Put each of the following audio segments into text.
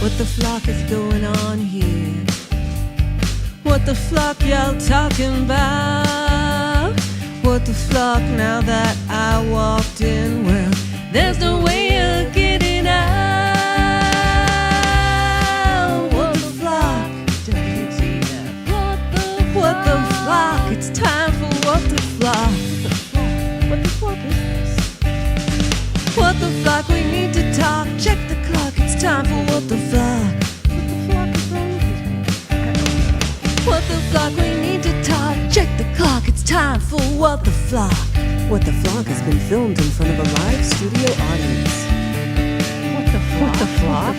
What the flock is going on here? What the flock y'all talking about? What the flock now that I walked in? Well, there's no way of getting out. What the flock? What the flock? It's time for what the flock. What the flock is this? What the flock? We need to talk. Check the clock. It's time for what the flock. What the flock is wrong with me? What the flock? We need to talk. Check the clock. It's time for what the flock. What the flock has been filmed in front of a live studio audience. What the flock? What the flock?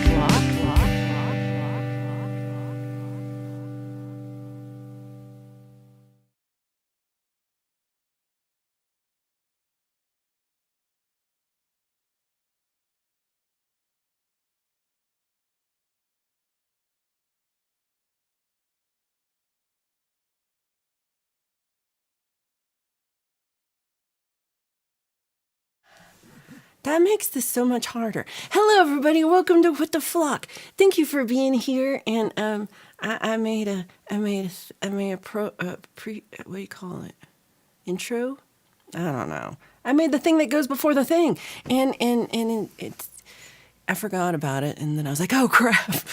That makes this so much harder. Hello, everybody. Welcome to What the Flock. Thank you for being here. And I made a what do you call it? Intro? I don't know. I made the thing that goes before the thing, and it's I forgot about it, and then I was like, oh crap,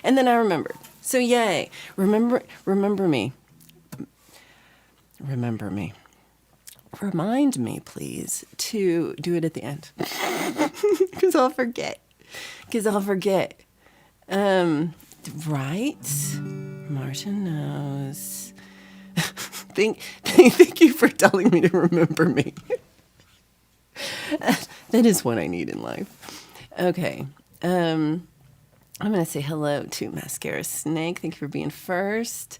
and then I remembered. So yay! Remember me. Remember me. Remind me, please, to do it at the end. Because I'll forget. Right? Martin knows. Thank you for telling me to remember me. That is what I need in life. Okay. I'm going to say hello to Mascara Snake. Thank you for being first.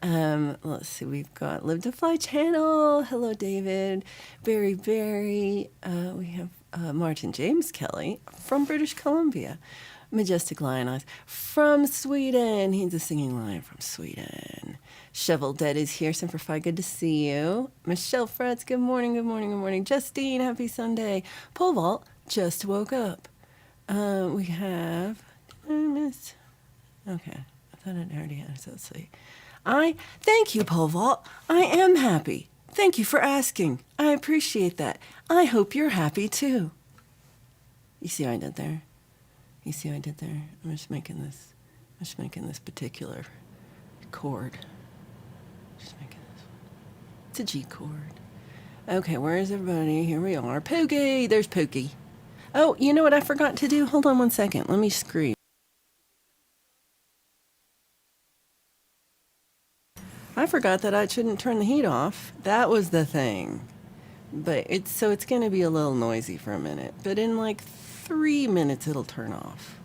Let's see, we've got Live to Fly channel. Hello, David. Barry. We have Martin James Kelly from British Columbia. Majestic Lion Eyes from Sweden. He's a singing lion from Sweden. Shovel Dead is here. Simplify, good to see you. Michelle Fretz, good morning. Justine, happy Sunday. Pole Vault just woke up. We have... Okay, I thought I'd already had it. So let's see. Thank you, Pole Vault. I am happy. Thank you for asking. I appreciate that. I hope you're happy too. You see what I did there? I'm just making this particular chord. Just making this one. It's a G chord. Okay, where is everybody? Here we are. Pookie! There's Pookie. Oh, you know what I forgot to do? Hold on one second. Let me scream. I forgot that I shouldn't turn the heat off. That was the thing. But it's going to be a little noisy for a minute. But in like 3 minutes, it'll turn off.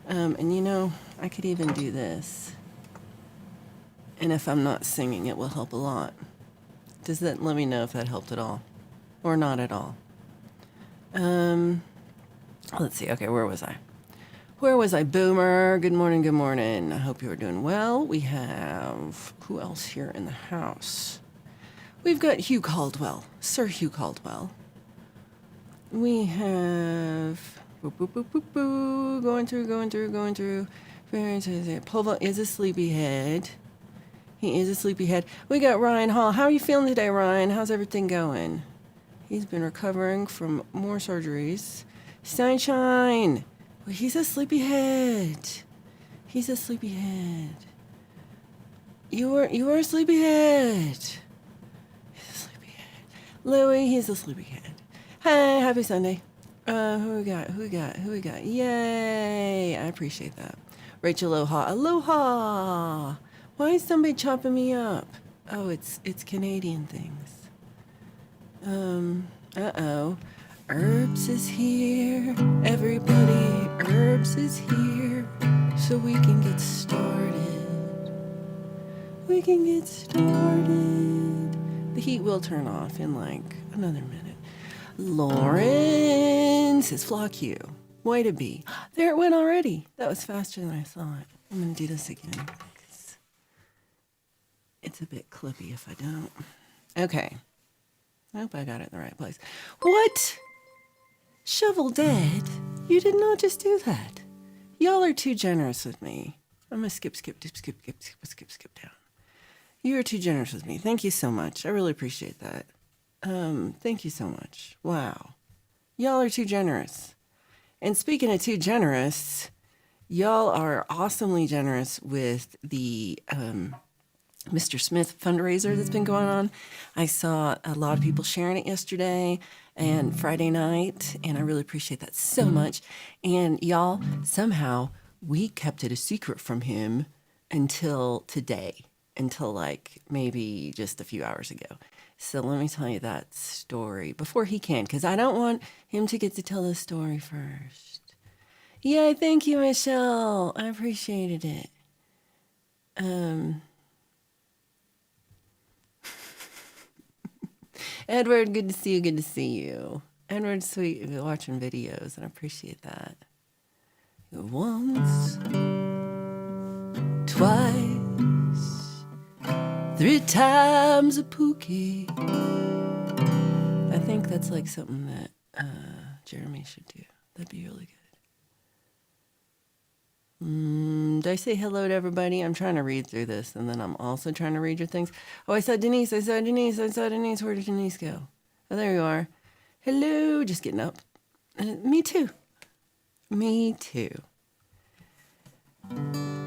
And you know, I could even do this. And if I'm not singing, it will help a lot. Does that let me know if that helped at all? Or not at all? Let's see. Okay, where was I? Boomer? Good morning. I hope you are doing well. We have, who else here in the house? We've got Hugh Caldwell, Sir Hugh Caldwell. We have, going through. Pova is a sleepyhead. He is a sleepyhead. We got Ryan Hall. How are you feeling today, Ryan? How's everything going? He's been recovering from more surgeries. Sunshine. He's a sleepyhead. You are a sleepyhead. He's a sleepyhead. Louie, he's a sleepyhead. Hey, happy Sunday. Who we got? Yay! I appreciate that. Rachel, aloha. Why is somebody chopping me up? Oh, it's Canadian things. Herbs is here, everybody, Herbs is here, so we can get started. The heat will turn off in like another minute. Lauren says, flock you. Way to be. There it went already. That was faster than I thought. I'm going to do this again. It's a bit clippy if I don't. Okay. I hope I got it in the right place. What? Shovel Dead? You did not just do that. Y'all are too generous with me. I'm going to skip down. You are too generous with me. Thank you so much. I really appreciate that. Thank you so much. Wow. Y'all are too generous. And speaking of too generous, y'all are awesomely generous with the Mr. Smith fundraiser that's been going on. I saw a lot of people sharing it yesterday and Friday night, and I really appreciate that so much. And y'all, somehow we kept it a secret from him until today, until like maybe just a few hours ago. So let me tell you that story before he can, because I don't want him to get to tell the story first. Yay, thank you, Michelle. I appreciated it. Edward, good to see you. Good to see you. Edward's sweet watching videos, and I appreciate that. Once, twice, 3 times a Pookie. I think that's like something that Jeremy should do. That'd be really good. Did I say hello to everybody? I'm trying to read through this, and then I'm also trying to read your things. Oh, I saw Denise. Where did Denise go? Oh, there you are. Hello. Just getting up. Me too.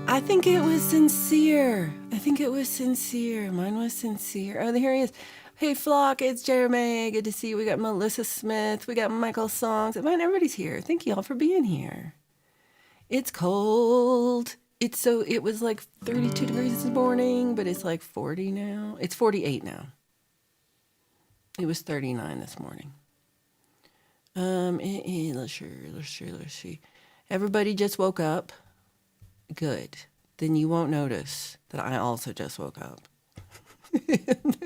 I think it was sincere. Mine was sincere. Oh, here he is. Hey, Flock, it's Jeremy. Good to see you. We got Melissa Smith. We got Michael Songs. Man, everybody's here. Thank you all for being here. It's cold. It was like 32 degrees this morning, but it's like 40 now. It's 48 now. It was 39 this morning. Let's see. Everybody just woke up. Good. Then you won't notice that I also just woke up.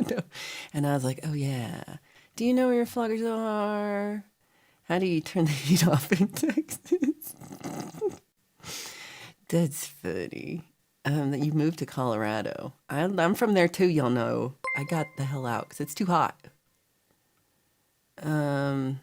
No. And I was like, oh yeah. Do you know where your floggers are? How do you turn the heat off in Texas? That's funny. That you moved to Colorado. I'm from there too, y'all know. I got the hell out because it's too hot. Oh,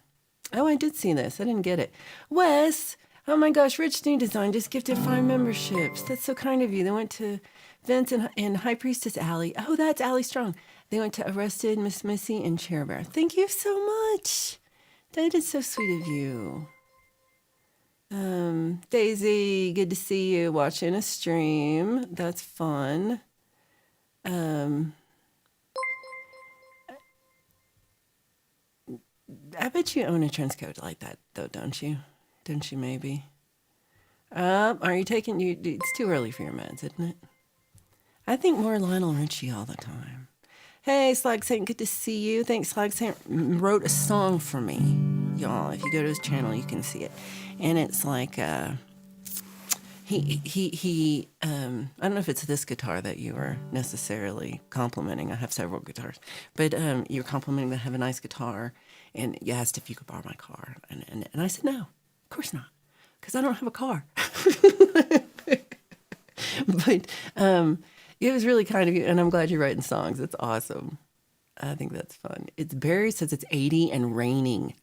I did see this. I didn't get it. Wes, oh my gosh, Rich New Design just gifted 5 memberships. That's so kind of you. They went to Vince and High Priestess Allie. Oh, that's Allie Strong. They went to Arrested, Miss Missy, and Chair Bear. Thank you so much. That is so sweet of you. Daisy, good to see you watching a stream. That's fun. I bet you own a trench coat like that, though, don't you? Don't you, maybe? Are you taking you? It's too early for your meds, isn't it? I think more Lionel Richie all the time. Hey, Slag Saint, good to see you. Thanks, Slag Saint wrote a song for me, y'all. If you go to his channel, you can see it, and it's like he. I don't know if it's this guitar that you are necessarily complimenting. I have several guitars, but you're complimenting that I have a nice guitar, and you asked if you could borrow my car, and I said no, of course not, because I don't have a car. But it was really kind of you, and I'm glad you're writing songs. It's awesome. I think that's fun. Barry says it's 80 and raining.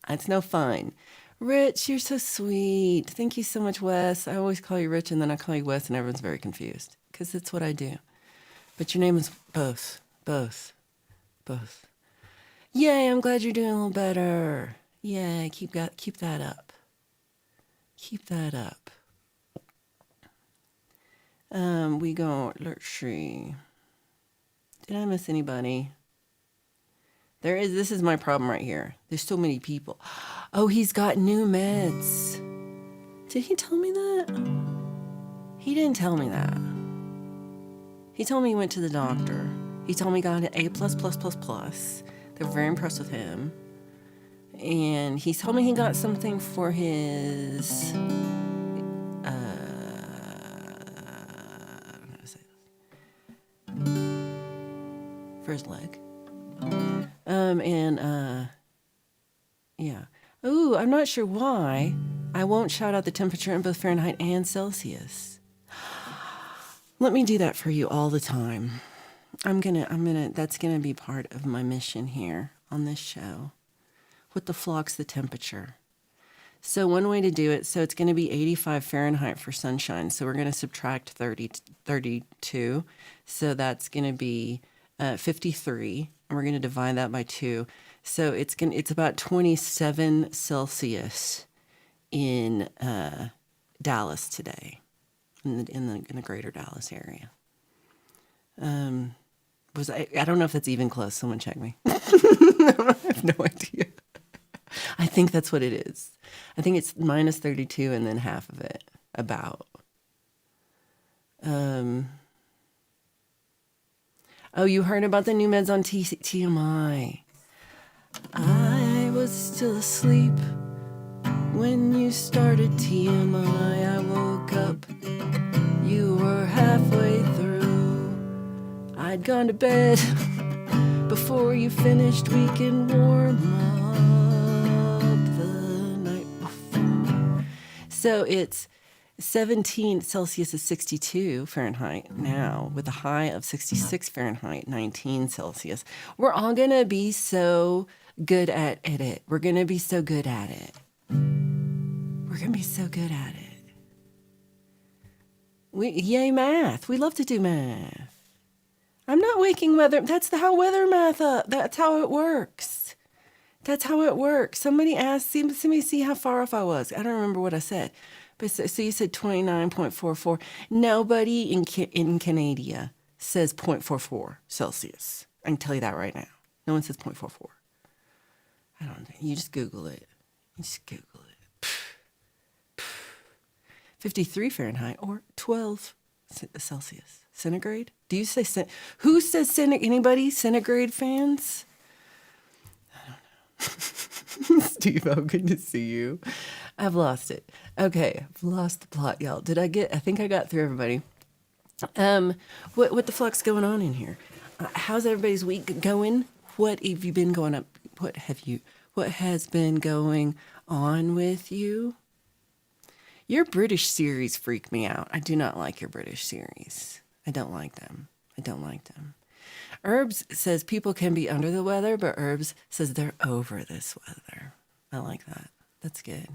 That's no fun. Rich, you're so sweet. Thank you so much, Wes. I always call you Rich, and then I call you Wes, and everyone's very confused because it's what I do. But your name is both. Yay! I'm glad you're doing a little better. Yay! Keep that up. Keep that up. Let's see. Did I miss anybody? This is my problem right here. There's so many people. Oh, he's got new meds. Did he tell me that? He didn't tell me that. He told me he went to the doctor. He told me he got an A++++. They're very impressed with him. And he told me he got something for his for his leg. Yeah. Ooh, I'm not sure why I won't shout out the temperature in both Fahrenheit and Celsius. Let me do that for you all the time. That's gonna be part of my mission here on this show. What the flock's the temperature. So one way to do it, so it's going to be 85 Fahrenheit for sunshine. So we're going to subtract 32. So that's going to be 53. And we're going to divide that by 2. So it's about 27 Celsius in Dallas today, in the greater Dallas area. I don't know if that's even close. Someone check me. I have no idea. I think that's what it is. I think it's minus 32 and then half of it, about. Oh, you heard about the new meds on TMI. I was still asleep when you started TMI. I woke up, you were halfway through. I'd gone to bed before you finished. We can warm up the night before. So it's 17 Celsius is 62 Fahrenheit now, with a high of 66 Fahrenheit, 19 Celsius. We're all going to be so good at it. We're going to be so good at it. We're going to be so good at it. Yay, math. We love to do math. I'm not waking weather. That's how weather math up. That's how it works. That's how it works. Somebody asked, see how far off I was. I don't remember what I said. But so you said 29.44. Nobody in Canada says 0.44 Celsius. I can tell you that right now. No one says 0.44. I don't know. You just Google it. 53 Fahrenheit or 12 Celsius. Centigrade? Do you say who says centigrade? Anybody? Centigrade fans? I don't know. Steve, how good to see you. I've lost it. Okay, I've lost the plot, y'all. I think I got through everybody. What the fuck's going on in here? How's everybody's week going? What have you been going up? What has been going on with you? Your British series freak me out. I do not like your British series. I don't like them. Herbs says people can be under the weather, but Herbs says they're over this weather. I like that. That's good.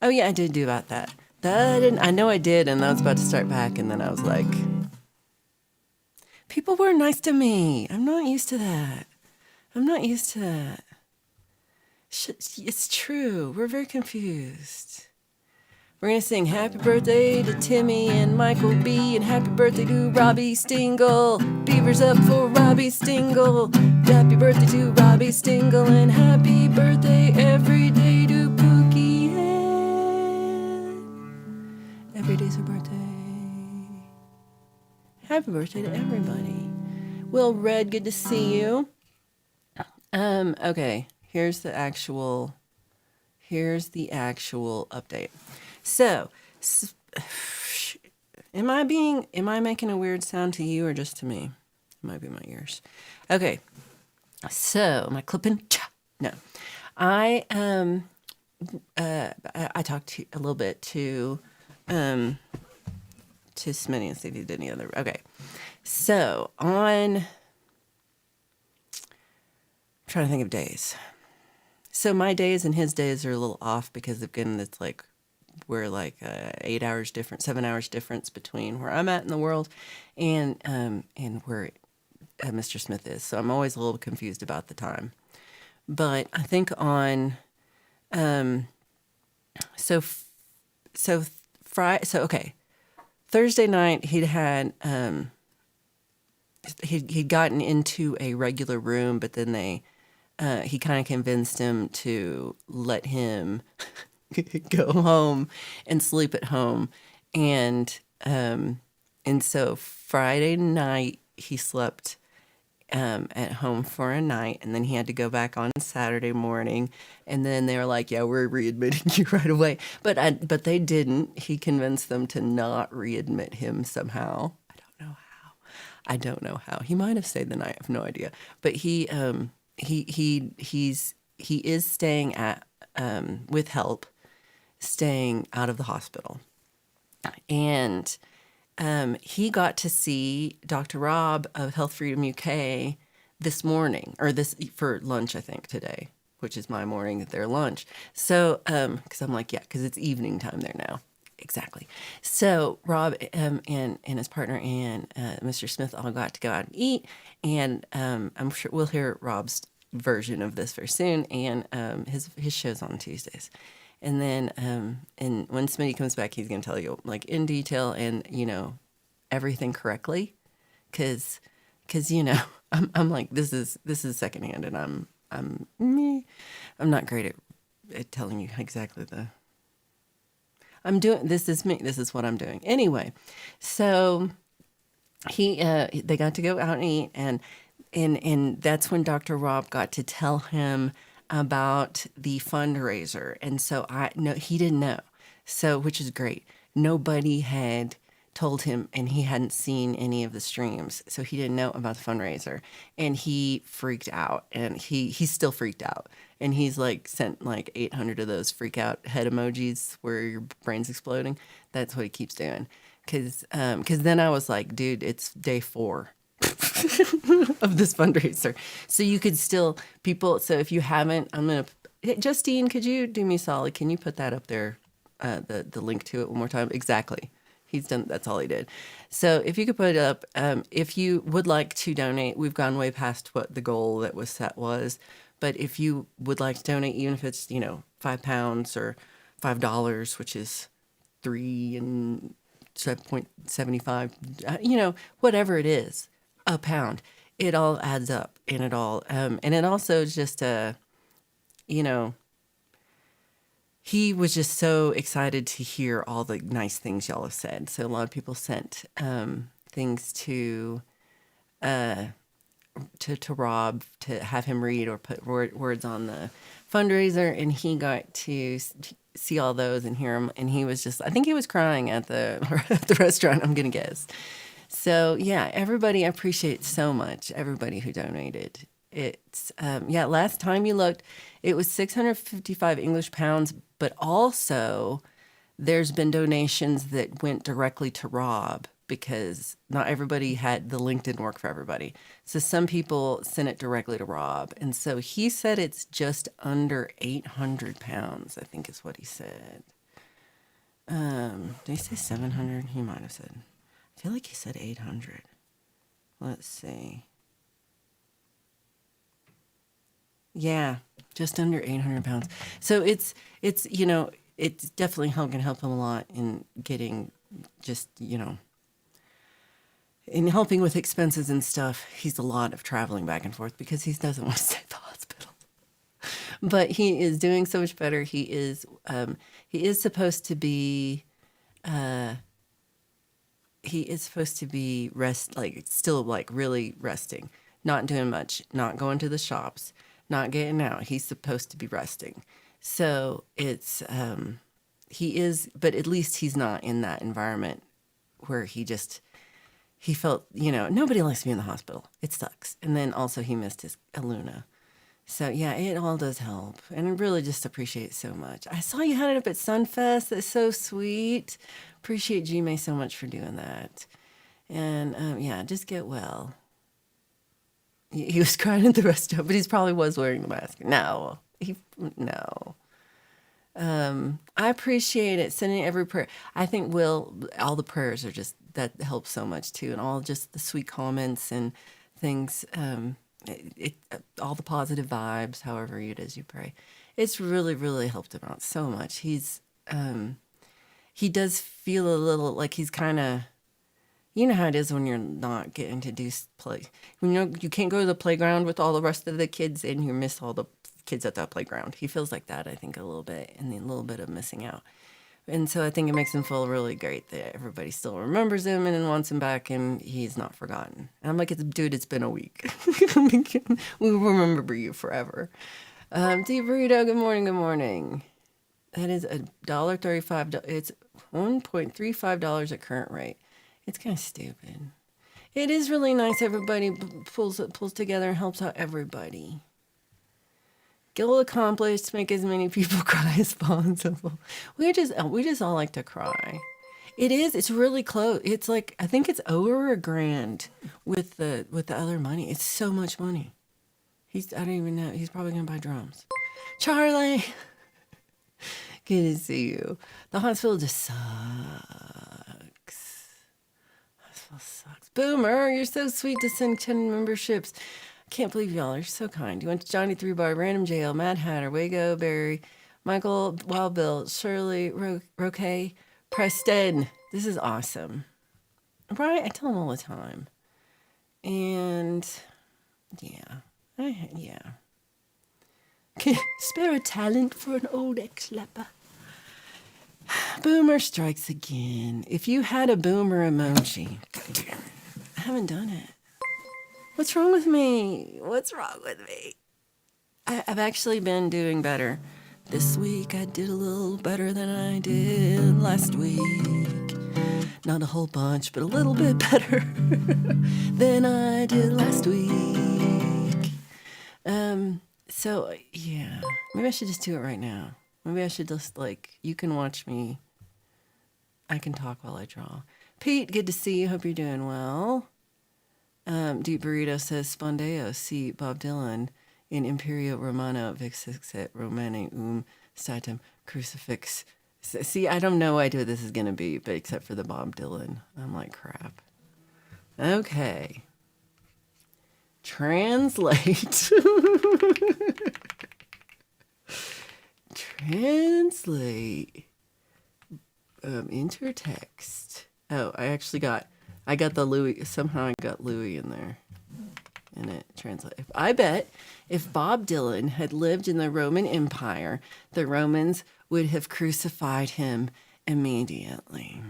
Oh yeah, I did do about that. I know I did, and I was about to start back, and then I was like, people were nice to me. I'm not used to that. It's true. We're very confused. We're going to sing happy birthday to Timmy and Michael B. And happy birthday to Robbie Stingle. Beaver's up for Robbie Stingle. Happy birthday to Robbie Stingle. And happy birthday every day to Pookie Head. Every day's her birthday. Happy birthday to everybody. Will Red, good to see you. Okay, here's the actual update. So, am I making a weird sound to you or just to me? It might be my ears. Okay. So, am I clipping? No. I talked a little bit to Smitty and see if he did any other. Okay. So, I'm trying to think of days. So my days and his days are a little off because again, it's like we're like 7 hours difference between where I'm at in the world and where Mr. Smith is. So I'm always a little confused about the time. But I think on Thursday night he'd gotten into a regular room, but then he kind of convinced him to let him go home and sleep at home. And so Friday night he slept at home for a night, and then he had to go back on Saturday morning. And then they were like, yeah, we're readmitting you right away. But they didn't. He convinced them to not readmit him somehow. I don't know how. He might have stayed the night. I have no idea. But he is staying at with help, staying out of the hospital. And he got to see Dr. Rob of Health Freedom UK this morning, or for lunch, I think, today. which is my morning, their lunch. So, because I'm like, yeah, because it's evening time there now. Exactly. So Rob and his partner and Mr. Smith all got to go out and eat, and I'm sure we'll hear Rob's version of this very soon. And his show's on Tuesdays, and then and when Smitty comes back, he's going to tell you like in detail and everything correctly, because I'm like this is secondhand, and I'm me. I'm not great at telling you exactly the. I'm doing this is me. This is what I'm doing. Anyway, so they got to go out and eat, and that's when Dr. Rob got to tell him about the fundraiser. And so I no he didn't know. So which is great. Nobody had told him, and he hadn't seen any of the streams. So he didn't know about the fundraiser, and he freaked out, and he's still freaked out. And he's like sent like 800 of those freak out head emojis where your brain's exploding. That's what he keeps doing. Cause then I was like, dude, it's day 4 of this fundraiser. So you could still people. So if you haven't, hey, Justine, could you do me a solid? Can you put that up there? The link to it one more time. Exactly. He's done. That's all he did. So if you could put it up, if you would like to donate, we've gone way past what the goal that was set was. But if you would like to donate, even if it's £5 or $5, which is 3.75, whatever it is, a pound, it all adds up, and it all and it also is just he was just so excited to hear all the nice things y'all have said. So a lot of people sent things to Rob to have him read or put words on the fundraiser, and he got to see all those and hear them. And he was just, I think he was crying at the at the restaurant, I'm gonna guess. So yeah, everybody, I appreciate so much everybody who donated. It's last time you looked, it was 655 English pounds, but also there's been donations that went directly to Rob because not everybody had the link didn't work for everybody. So some people sent it directly to Rob. And so he said it's just under 800 pounds, I think is what he said. Did he say 700? He might have said. I feel like he said 800. Let's see. Yeah, just under 800 pounds. So it's definitely going to help him a lot in getting just, in helping with expenses and stuff. He's a lot of traveling back and forth because he doesn't want to stay at the hospital. But he is doing so much better. He is supposed to be still like really resting, not doing much, not going to the shops, not getting out. He's supposed to be resting. So it's, he is, but at least he's not in that environment where he felt, nobody likes to be in the hospital. It sucks. And then also he missed his Aluna. So yeah, it all does help. And I really just appreciate it so much. I saw you had it up at Sunfest. That's so sweet. Appreciate G-May so much for doing that. And just get well. He was crying at the restaurant, but he probably was wearing the mask. No. I appreciate it. Sending every prayer. I think all the prayers are just, that helps so much too. And all just the sweet comments and things, all the positive vibes, however it is you pray. It's really, really helped him out so much. He does feel a little like he's kind of, you know how it is when you're not getting to do play. When you can't go to the playground with all the rest of the kids and you miss all the kids at that playground. He feels like that, I think, a little bit, and a little bit of missing out. And so I think it makes him feel really great that everybody still remembers him and wants him back, and he's not forgotten. And I'm like, dude, it's been a week. We will remember you forever. Deep Burrito, good morning, good morning. That is $1.35. It's $1.35 at current rate. It's kind of stupid. It is really nice. Everybody pulls together and helps out everybody. Goal accomplished. Make as many people cry as possible. We just all like to cry. It is. It's really close. It's like I think it's over $1,000 with the other money. It's so much money. I don't even know. He's probably gonna buy drums. Charlie, good to see you. The hospital just sucks. Hospital sucks. Boomer, you're so sweet to send 10 memberships. I can't believe y'all are so kind. You went to Johnny Three Bar, Random Jail, Mad Hatter, Wago, Barry, Michael, Wild Bill, Shirley, Roque, Preston. This is awesome. Right? I tell them all the time. And yeah. Yeah. Spare a talent for an old ex-leper. Boomer strikes again. If you had a boomer emoji. I haven't done it. What's wrong with me? What's wrong with me? I've actually been doing better. This week I did a little better than I did last week. Not a whole bunch, but a little bit better than I did last week. So yeah, maybe I should just do it right now. Maybe I should just you can watch me. I can talk while I draw. Pete, good to see you. Hope you're doing well. Deep Burrito says Spondeo, see Bob Dylan in Imperio Romano Vixixit Romani Statum Crucifix. See, I don't know what this is going to be, but except for the Bob Dylan. I'm like, crap. Okay. Translate. Translate. Intertext. Oh, I got the Louis. Somehow I got Louis in there. In it, translate. I bet if Bob Dylan had lived in the Roman Empire, the Romans would have crucified him immediately.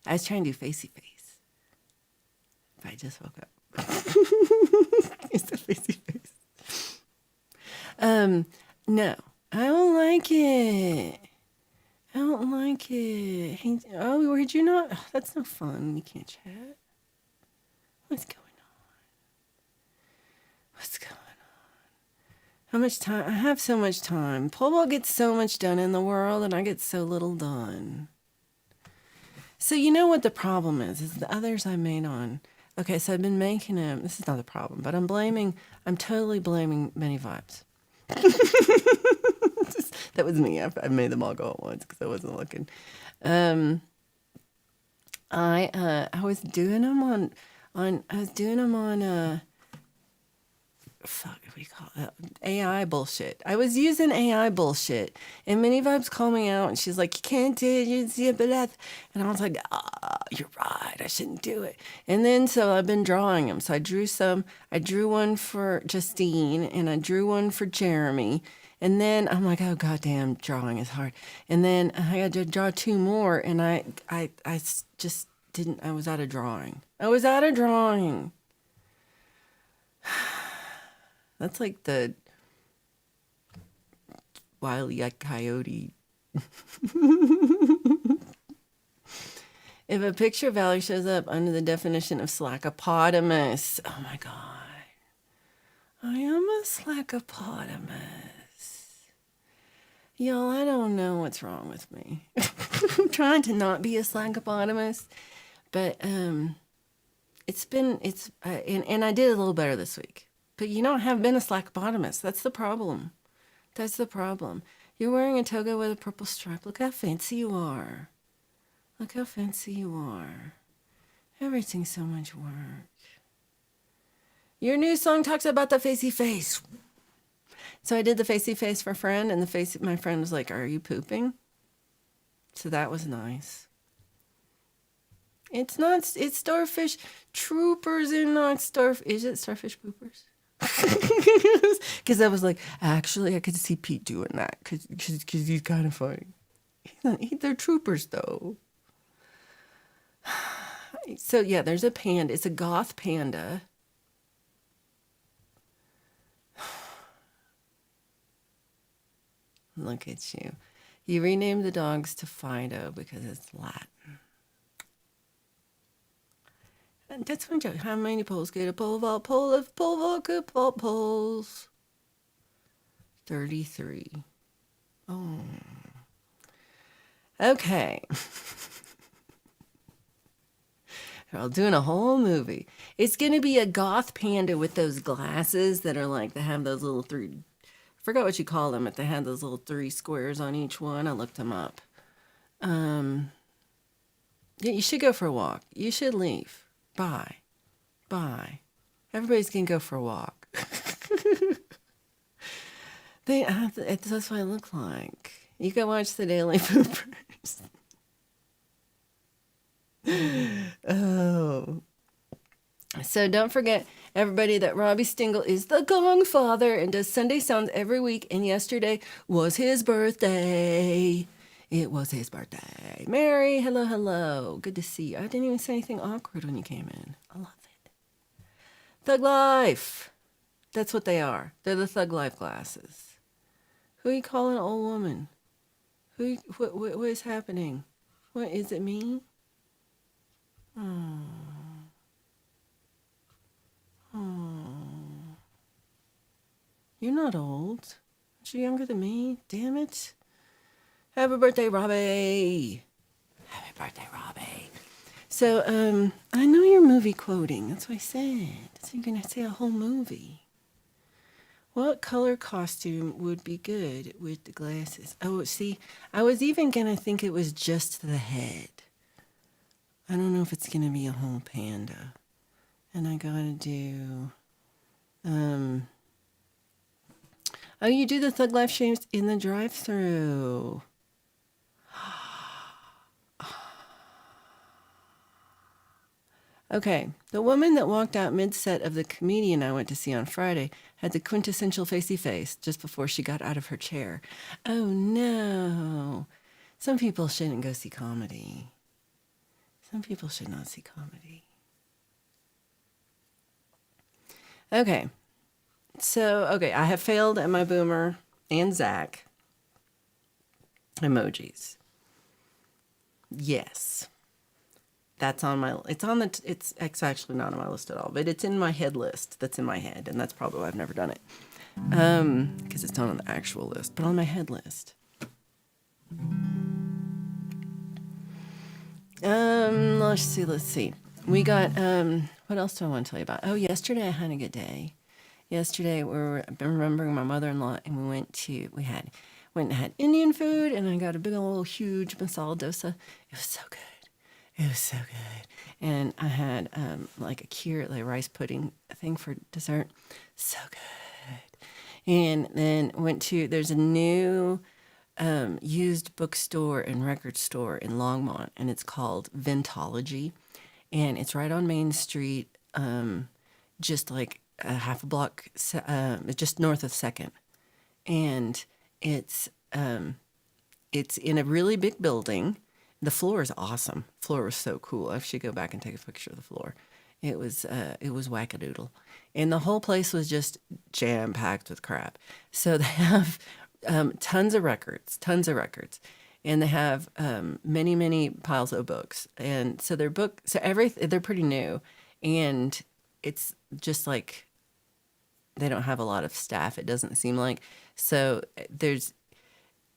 I was trying to do facey face. If I just woke up. It's a facey face. No, I don't like it. I don't like it. Hey, oh, where'd you not? Oh, that's no fun. You can't chat. What's going on? What's going on? How much time? I have so much time. Pole vault gets so much done in the world, and I get so little done. So you know what the problem is the others I made on. Okay, so I've been making them. This is not the problem, but I'm totally blaming Many Vibes. That was me. I made them all go at once because I wasn't looking. I was doing them on fuck, what do you call it? AI bullshit. I was using AI bullshit, and Many Vibes called me out, and she's like, "You can't do it. You see it, and I was like, "You're right. I shouldn't do it." And then so I've been drawing them. So I drew some. I drew one for Justine, and I drew one for Jeremy. And then I'm like, "Oh goddamn, drawing is hard." And then I had to draw two more, and I just didn't. I was out of drawing. That's like the Wile E. Coyote. If a picture value shows up under the definition of slackopotamus, oh my God. I am a slackopotamus. Y'all, I don't know what's wrong with me. I'm trying to not be a slackopotamus, but and I did a little better this week. But I have been a slackopotamus. That's the problem. You're wearing a toga with a purple stripe. Look how fancy you are. Everything's so much work. Your new song talks about the facey face. So I did the facey face for a friend, and my friend was like, "Are you pooping?" So that was nice. It's Starfish Troopers and not Starfish. Is it Starfish Poopers? Because I was like, actually, I could see Pete doing that because he's kind of funny. They're troopers, though. So, yeah, there's a panda. It's a goth panda. Look at you. You renamed the dogs to Fido because it's Latin. And that's my joke. How many poles get a pole vault? Pole if pole vault could vault poles. 33. Oh. Okay. They're all doing a whole movie. It's going to be a goth panda with those glasses that are like, they have those little three, I forgot what you call them, but they have those little three squares on each one. I looked them up. Yeah, you should go for a walk. You should leave. Bye. Bye. Everybody's going to go for a walk. That's what I look like. You can watch the Daily Poopers. Oh. So don't forget, everybody, that Robbie Stingle is the Gong Father and does Sunday Sounds every week. And yesterday was his birthday. It was his birthday. Mary, hello, hello. Good to see you. I didn't even say anything awkward when you came in. I love it. Thug Life. That's what they are. They're the Thug Life glasses. Who are you calling an old woman? What is happening? What, is it me? Oh. You're not old. Aren't you younger than me? Damn it. Happy birthday, Robbie. Happy birthday, Robbie. So, I know you're movie quoting. That's what I said. So you're going to say a whole movie. What color costume would be good with the glasses? Oh, see, I was even going to think it was just the head. I don't know if it's going to be a whole panda. And I got to do... Oh, you do the Thug Life streams in the drive-thru. Okay, the woman that walked out mid-set of the comedian I went to see on Friday had the quintessential facey face just before she got out of her chair. Oh no. Some people shouldn't go see comedy. Some people should not see comedy. Okay. So, I have failed at my Boomer and Zach emojis. Yes. That's on my, it's actually not on my list at all, but it's in my head list that's in my head, and that's probably why I've never done it. Because it's not on the actual list, but on my head list. Let's see. We got, what else do I want to tell you about? Oh, yesterday I had a good day. Yesterday I've been remembering my mother-in-law, and we went and had Indian food, and I got a big old huge masala dosa. It was so good. It was so good. And I had like a kheer, like rice pudding thing for dessert. So good. And then there's a new used bookstore and record store in Longmont, and it's called Vintology. And it's right on Main Street, just like a half a block, just north of 2nd. And it's in a really big building. The floor is awesome. The floor was so cool. I should go back and take a picture of the floor. It was wackadoodle. And the whole place was just jam-packed with crap. So they have tons of records. And they have many, many piles of books. And so they're pretty new. And it's just like they don't have a lot of staff, it doesn't seem like. So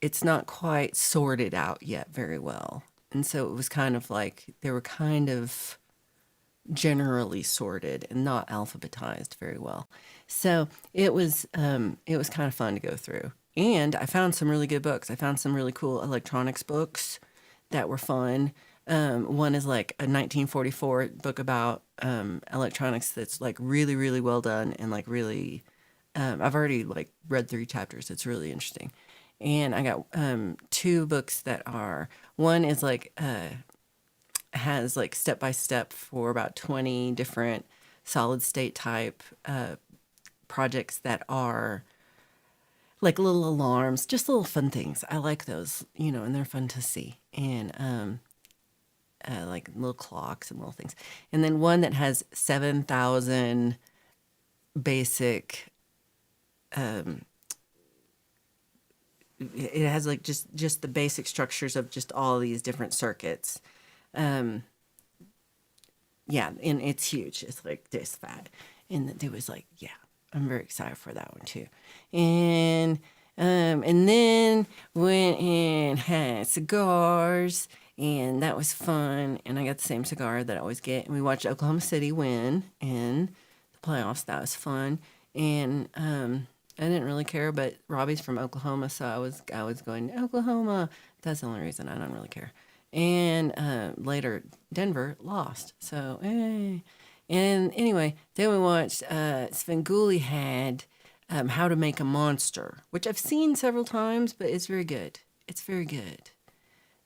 it's not quite sorted out yet very well. And so it was kind of like they were kind of generally sorted and not alphabetized very well. So it was kind of fun to go through. And I found some really good books. I found some really cool electronics books that were fun. One is like a 1944 book about electronics that's like really, really well done, and like really, I've already like read 3 chapters. It's really interesting. And I got 2 books that one is like, has like step by step for about 20 different solid state type projects that are like little alarms, just little fun things. I like those, and they're fun to see. And like little clocks and little things. And then one that has 7,000 basic, it has like just the basic structures of just all these different circuits. Yeah, and it's huge. It's like this fat. And it was like, yeah, I'm very excited for that one too. And And then went and had cigars, and that was fun. And I got the same cigar that I always get. And we watched Oklahoma City win in the playoffs. That was fun. And I didn't really care, but Robbie's from Oklahoma, so I was going Oklahoma. That's the only reason. I don't really care. And later, Denver lost. So, And anyway, then we watched Svengoolie had How to Make a Monster, which I've seen several times, but it's very good. It's very good,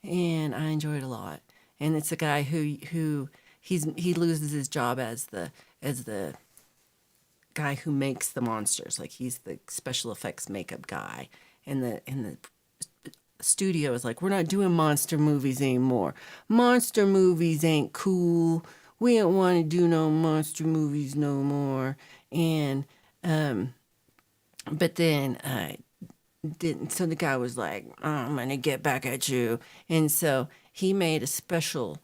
and I enjoy it a lot. And it's a guy who he loses his job as the guy who makes the monsters. Like he's the special effects makeup guy, and the studio is like, we're not doing monster movies anymore. Monster movies ain't cool. We don't want to do no monster movies no more. And but then didn't. So the guy was like, oh, I'm gonna get back at you. And so he made a special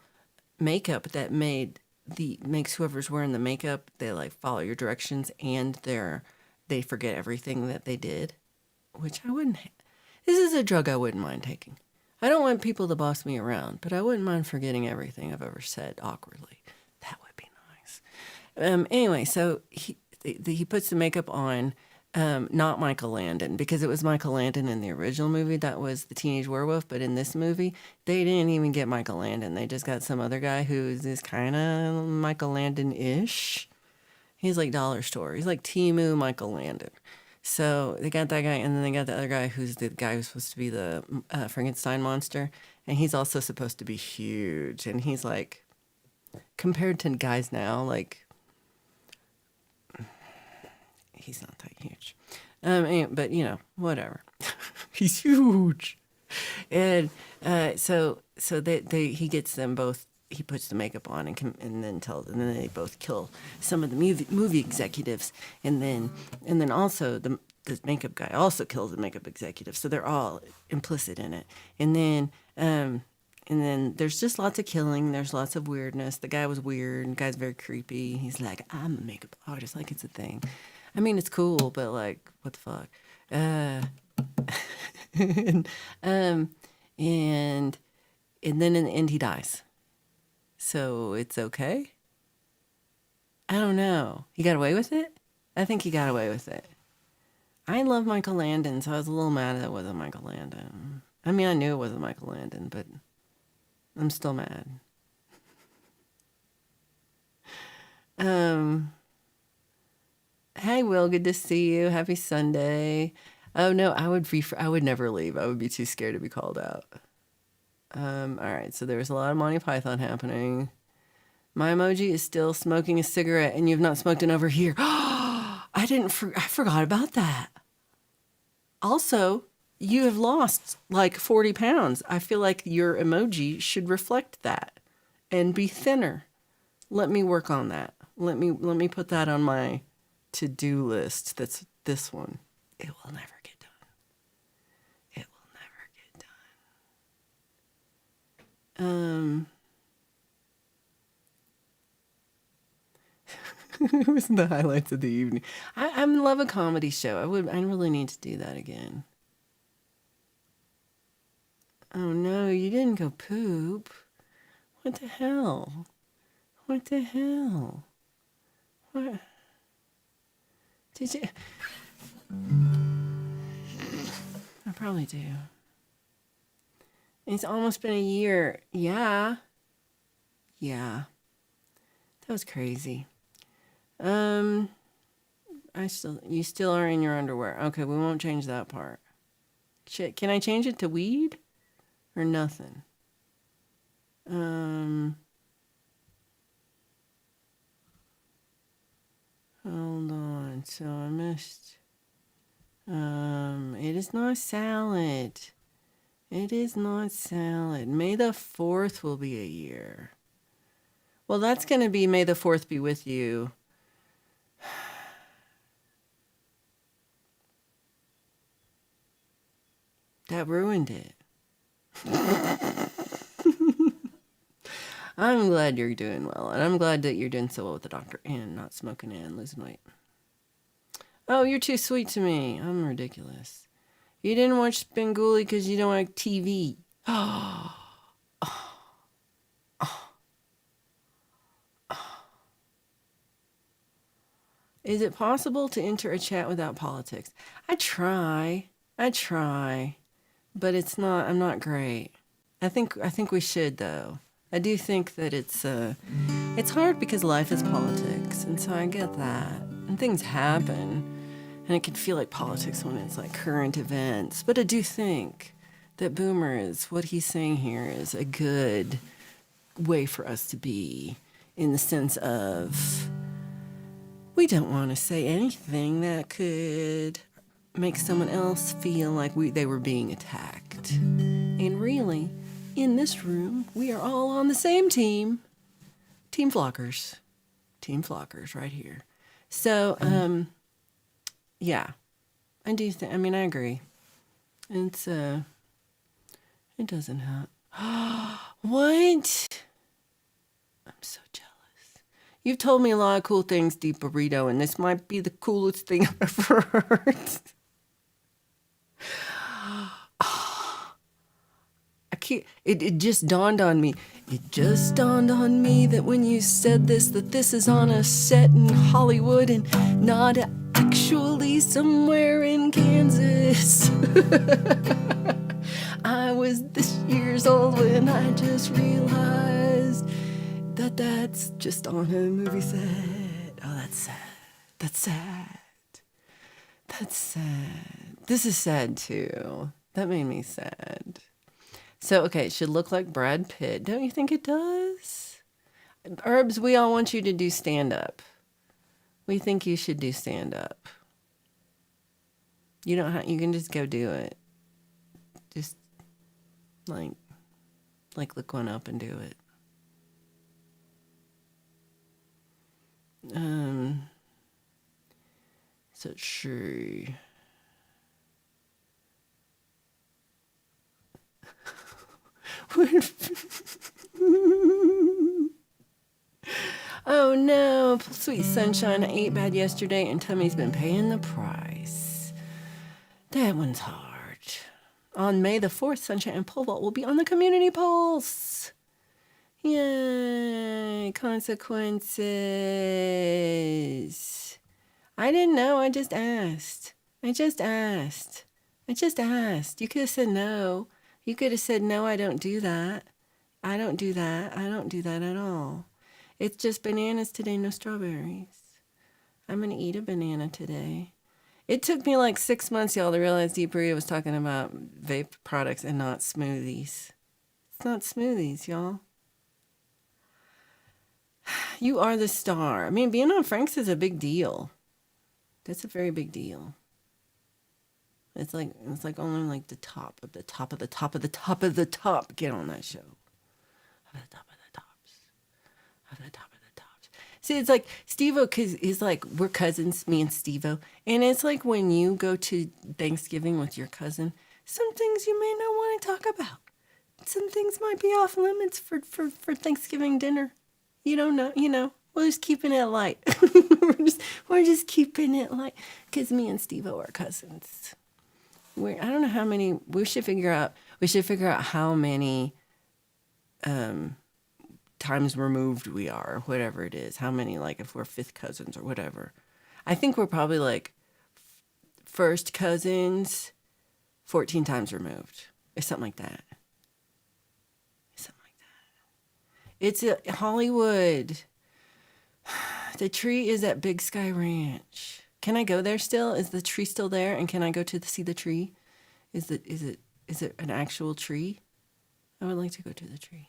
makeup that makes whoever's wearing the makeup, they like follow your directions, and they forget everything that they did, which I wouldn't. This is a drug I wouldn't mind taking. I don't want people to boss me around, but I wouldn't mind forgetting everything I've ever said awkwardly. That would be nice. Anyway, so he puts the makeup on, not Michael Landon, because it was Michael Landon in the original movie that was the teenage werewolf, but in this movie they didn't even get Michael Landon. They just got some other guy who is kind of Michael Landon-ish. He's like Dollar Store. He's like Timu Michael Landon. So they got that guy, and then they got the other guy who's the guy who's supposed to be the Frankenstein monster, and he's also supposed to be huge. And he's like, compared to guys now, like he's not that huge. But whatever. He's huge, and so he gets them both. He puts the makeup on and then they both kill some of the movie executives, and then also the makeup guy also kills the makeup executive. So they're all implicit in it, and then there's just lots of killing. There's lots of weirdness. The guy was weird. The guy's very creepy. He's like, I'm a makeup artist, like it's a thing. I mean, it's cool, but like, what the fuck? And, and then in the end, he dies. So it's okay? I don't know. He got away with it? I think he got away with it. I love Michael Landon, so I was a little mad that it wasn't Michael Landon. I mean, I knew it wasn't Michael Landon, but I'm still mad. Hi, Will. Good to see you. Happy Sunday. Oh no, I would never leave. I would be too scared to be called out. All right, so there's a lot of Monty Python happening. My emoji is still smoking a cigarette, and you've not smoked in over here. I forgot about that. Also, you have lost like 40 pounds. I feel like your emoji should reflect that and be thinner. Let me work on that. Let me put that on my to-do list. That's this one. It will never get done. It will never get done. It was the highlights of the evening. I love a comedy show. I really need to do that again. Oh no, you didn't go poop. What the hell? What the hell? What? Did you? I probably do. It's almost been a year. Yeah. Yeah. That was crazy. You still are in your underwear. Okay, we won't change that part. Shit, can I change it to weed? Or nothing? Hold on. So I missed. It is not salad. It is not salad. May the 4th will be a year. Well, that's going to be May the 4th be with you. That ruined it. I'm glad you're doing well, and I'm glad that you're doing so well with the doctor and not smoking and losing weight. Oh, you're too sweet to me. I'm ridiculous. You didn't watch Bengali because you don't like TV. Is it possible to enter a chat without politics? I try, but it's not. I'm not great. I think we should though. I do think that it's hard because life is politics, and so I get that. And things happen, and it can feel like politics when it's like current events. But I do think that Boomer is what he's saying here is a good way for us to be, in the sense of we don't want to say anything that could make someone else feel like they were being attacked. And really, in this room, we are all on the same team. Team Flockers. Team Flockers right here. So, yeah. I do think, I mean, I agree. It doesn't help. What? I'm so jealous. You've told me a lot of cool things, Deep Burrito, and this might be the coolest thing I've ever heard. It just dawned on me. It just dawned on me that when you said this, that this is on a set in Hollywood and not actually somewhere in Kansas. I was this years old when I just realized that that's just on a movie set. Oh, that's sad. That's sad. That's sad. This is sad too. That made me sad. So, okay, it should look like Brad Pitt. Don't you think it does? Herbs, we all want you to do stand-up. We think you should do stand-up. You don't have, you can just go do it. Just, like look one up and do it. So, sure. Oh no, sweet sunshine. I ate bad yesterday and tummy's been paying the price. That one's hard. On May the 4th, Sunshine and Pole Vault will be on the Community Pulse. Yay, consequences. I didn't know, I just asked. You could have said no. You could have said, no, I don't do that. I don't do that at all. It's just bananas today, no strawberries. I'm going to eat a banana today. It took me like 6 months, y'all, to realize Deep Burrito was talking about vape products and not smoothies. It's not smoothies, y'all. You are the star. I mean, being on Frank's is a big deal. That's a very big deal. It's like only like the top of the top of the top of the top of the top get on that show. Of the top of the tops. Of the top of the tops. See, it's like Steve-O, cause he's like, we're cousins, me and Steve-O. And it's like when you go to Thanksgiving with your cousin, some things you may not want to talk about. Some things might be off limits for Thanksgiving dinner. You don't know, we're just keeping it light. we're just keeping it light. Cause me and Steve-O are cousins. I don't know how many. We should figure out how many times removed we are, or whatever it is. How many, like if we're fifth cousins or whatever. I think we're probably like first cousins, 14 times removed, or something like that. It's a Hollywood. The tree is at Big Sky Ranch. Can I go there still? Is the tree still there? And can I go to see the tree? Is it an actual tree? I would like to go to the tree.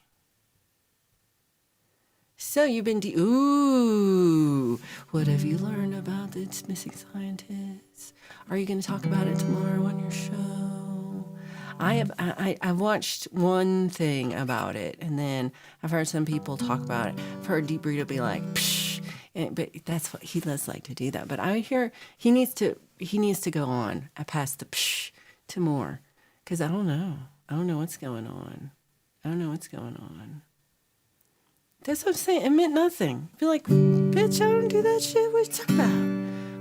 So you've been ooh, what have you learned about the missing scientists? Are you going to talk about it tomorrow on your show? I've watched one thing about it, and then I've heard some people talk about it. I've heard Deep Burrito be like, psh, but that's what he does like to do that. But I hear he needs to go on past the psh to more, because I don't know what's going on. That's what I'm saying. It meant nothing. Be like, bitch, I don't do that shit. What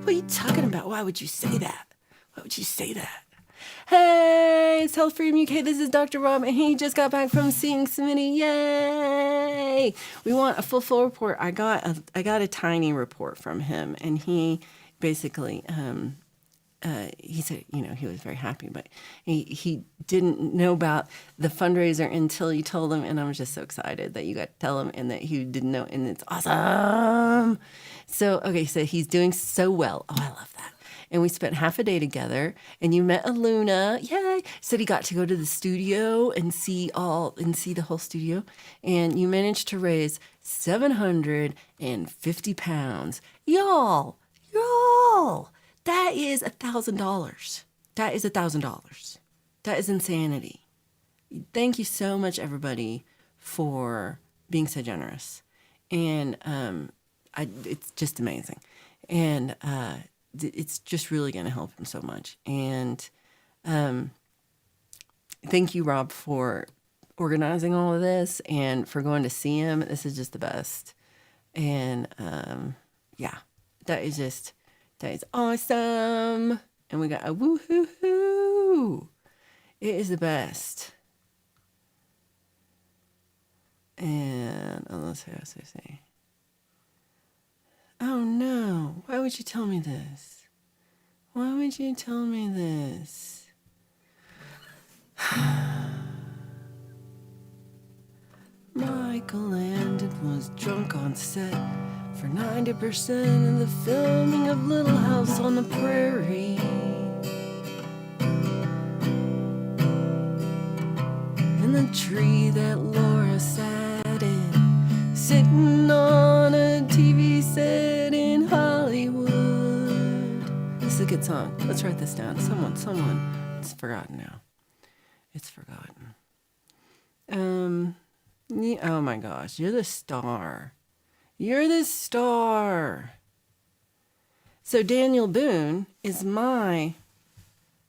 are you talking about? Why would you say that? Hey, it's Health Freedom UK. This is Dr. Rob, and he just got back from seeing Smitty. Yay! We want a full report. I got a tiny report from him, and he basically he said, he was very happy, but he didn't know about the fundraiser until you told him, and I was just so excited that you got to tell him and that he didn't know, and it's awesome. So, okay, so he's doing so well. Oh, I love that. And we spent half a day together, and you met Aluna. Yay! Said he got to go to the studio and see the whole studio, and you managed to raise 750 pounds. Y'all. That is $1,000. That is $1,000. That is insanity. Thank you so much, everybody, for being so generous. And it's just amazing. And it's just really going to help him so much. And thank you, Rob, for organizing all of this and for going to see him. This is just the best. And yeah, that is awesome. And we got a woo-hoo-hoo. It is the best. And let's see. Oh no, why would you tell me this? Why would you tell me this? Michael Landon was drunk on set for 90% of the filming of Little House on the Prairie. And the tree that Laura sat in, sitting on a TV set in Hollywood. This is a good song. Let's write this down. Someone. It's forgotten now. It's forgotten. Oh my gosh, you're the star. You're the star. So Daniel Boone is I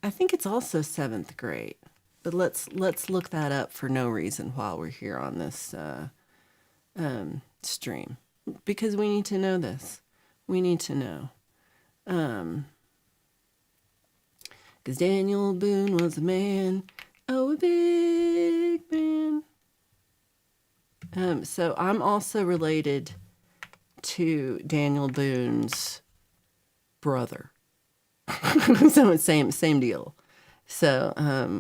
think it's also 7th grade. But let's look that up for no reason while we're here on this stream. Because we need to know this. We need to know. Because Daniel Boone was a man. Oh, a big man. So I'm also related to Daniel Boone's brother. So it's same deal. So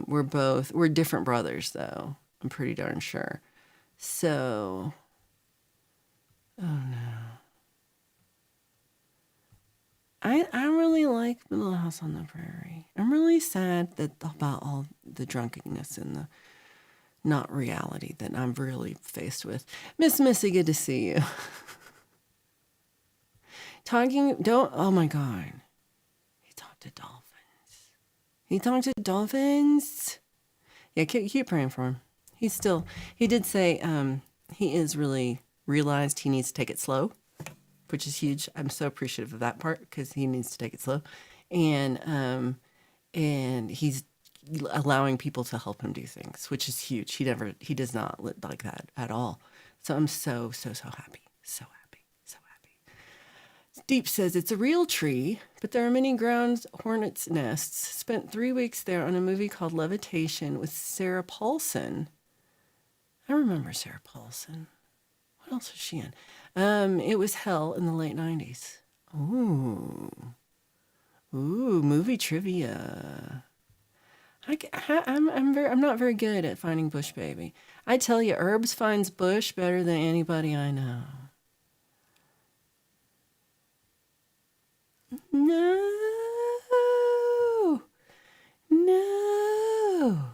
we're different brothers though. I'm pretty darn sure. So oh no. I really like Little House on the Prairie. I'm really sad about all the drunkenness and the not reality that I'm really faced with. Miss Missy, good to see you. Oh my God. He talked to dolphins. Yeah, keep praying for him. He did say he is really realized he needs to take it slow, which is huge. I'm so appreciative of that part because he needs to take it slow. And he's allowing people to help him do things, which is huge. He does not live like that at all. So I'm so happy. So happy. Deep says it's a real tree, but there are many ground hornets' nests. Spent 3 weeks there on a movie called Levitation with Sarah Paulson. I remember Sarah Paulson. What else was she in? It was Hell in the late 90s. Ooh, movie trivia. I'm not very good at finding Bush Baby. I tell you, Herbs finds Bush better than anybody I know. No.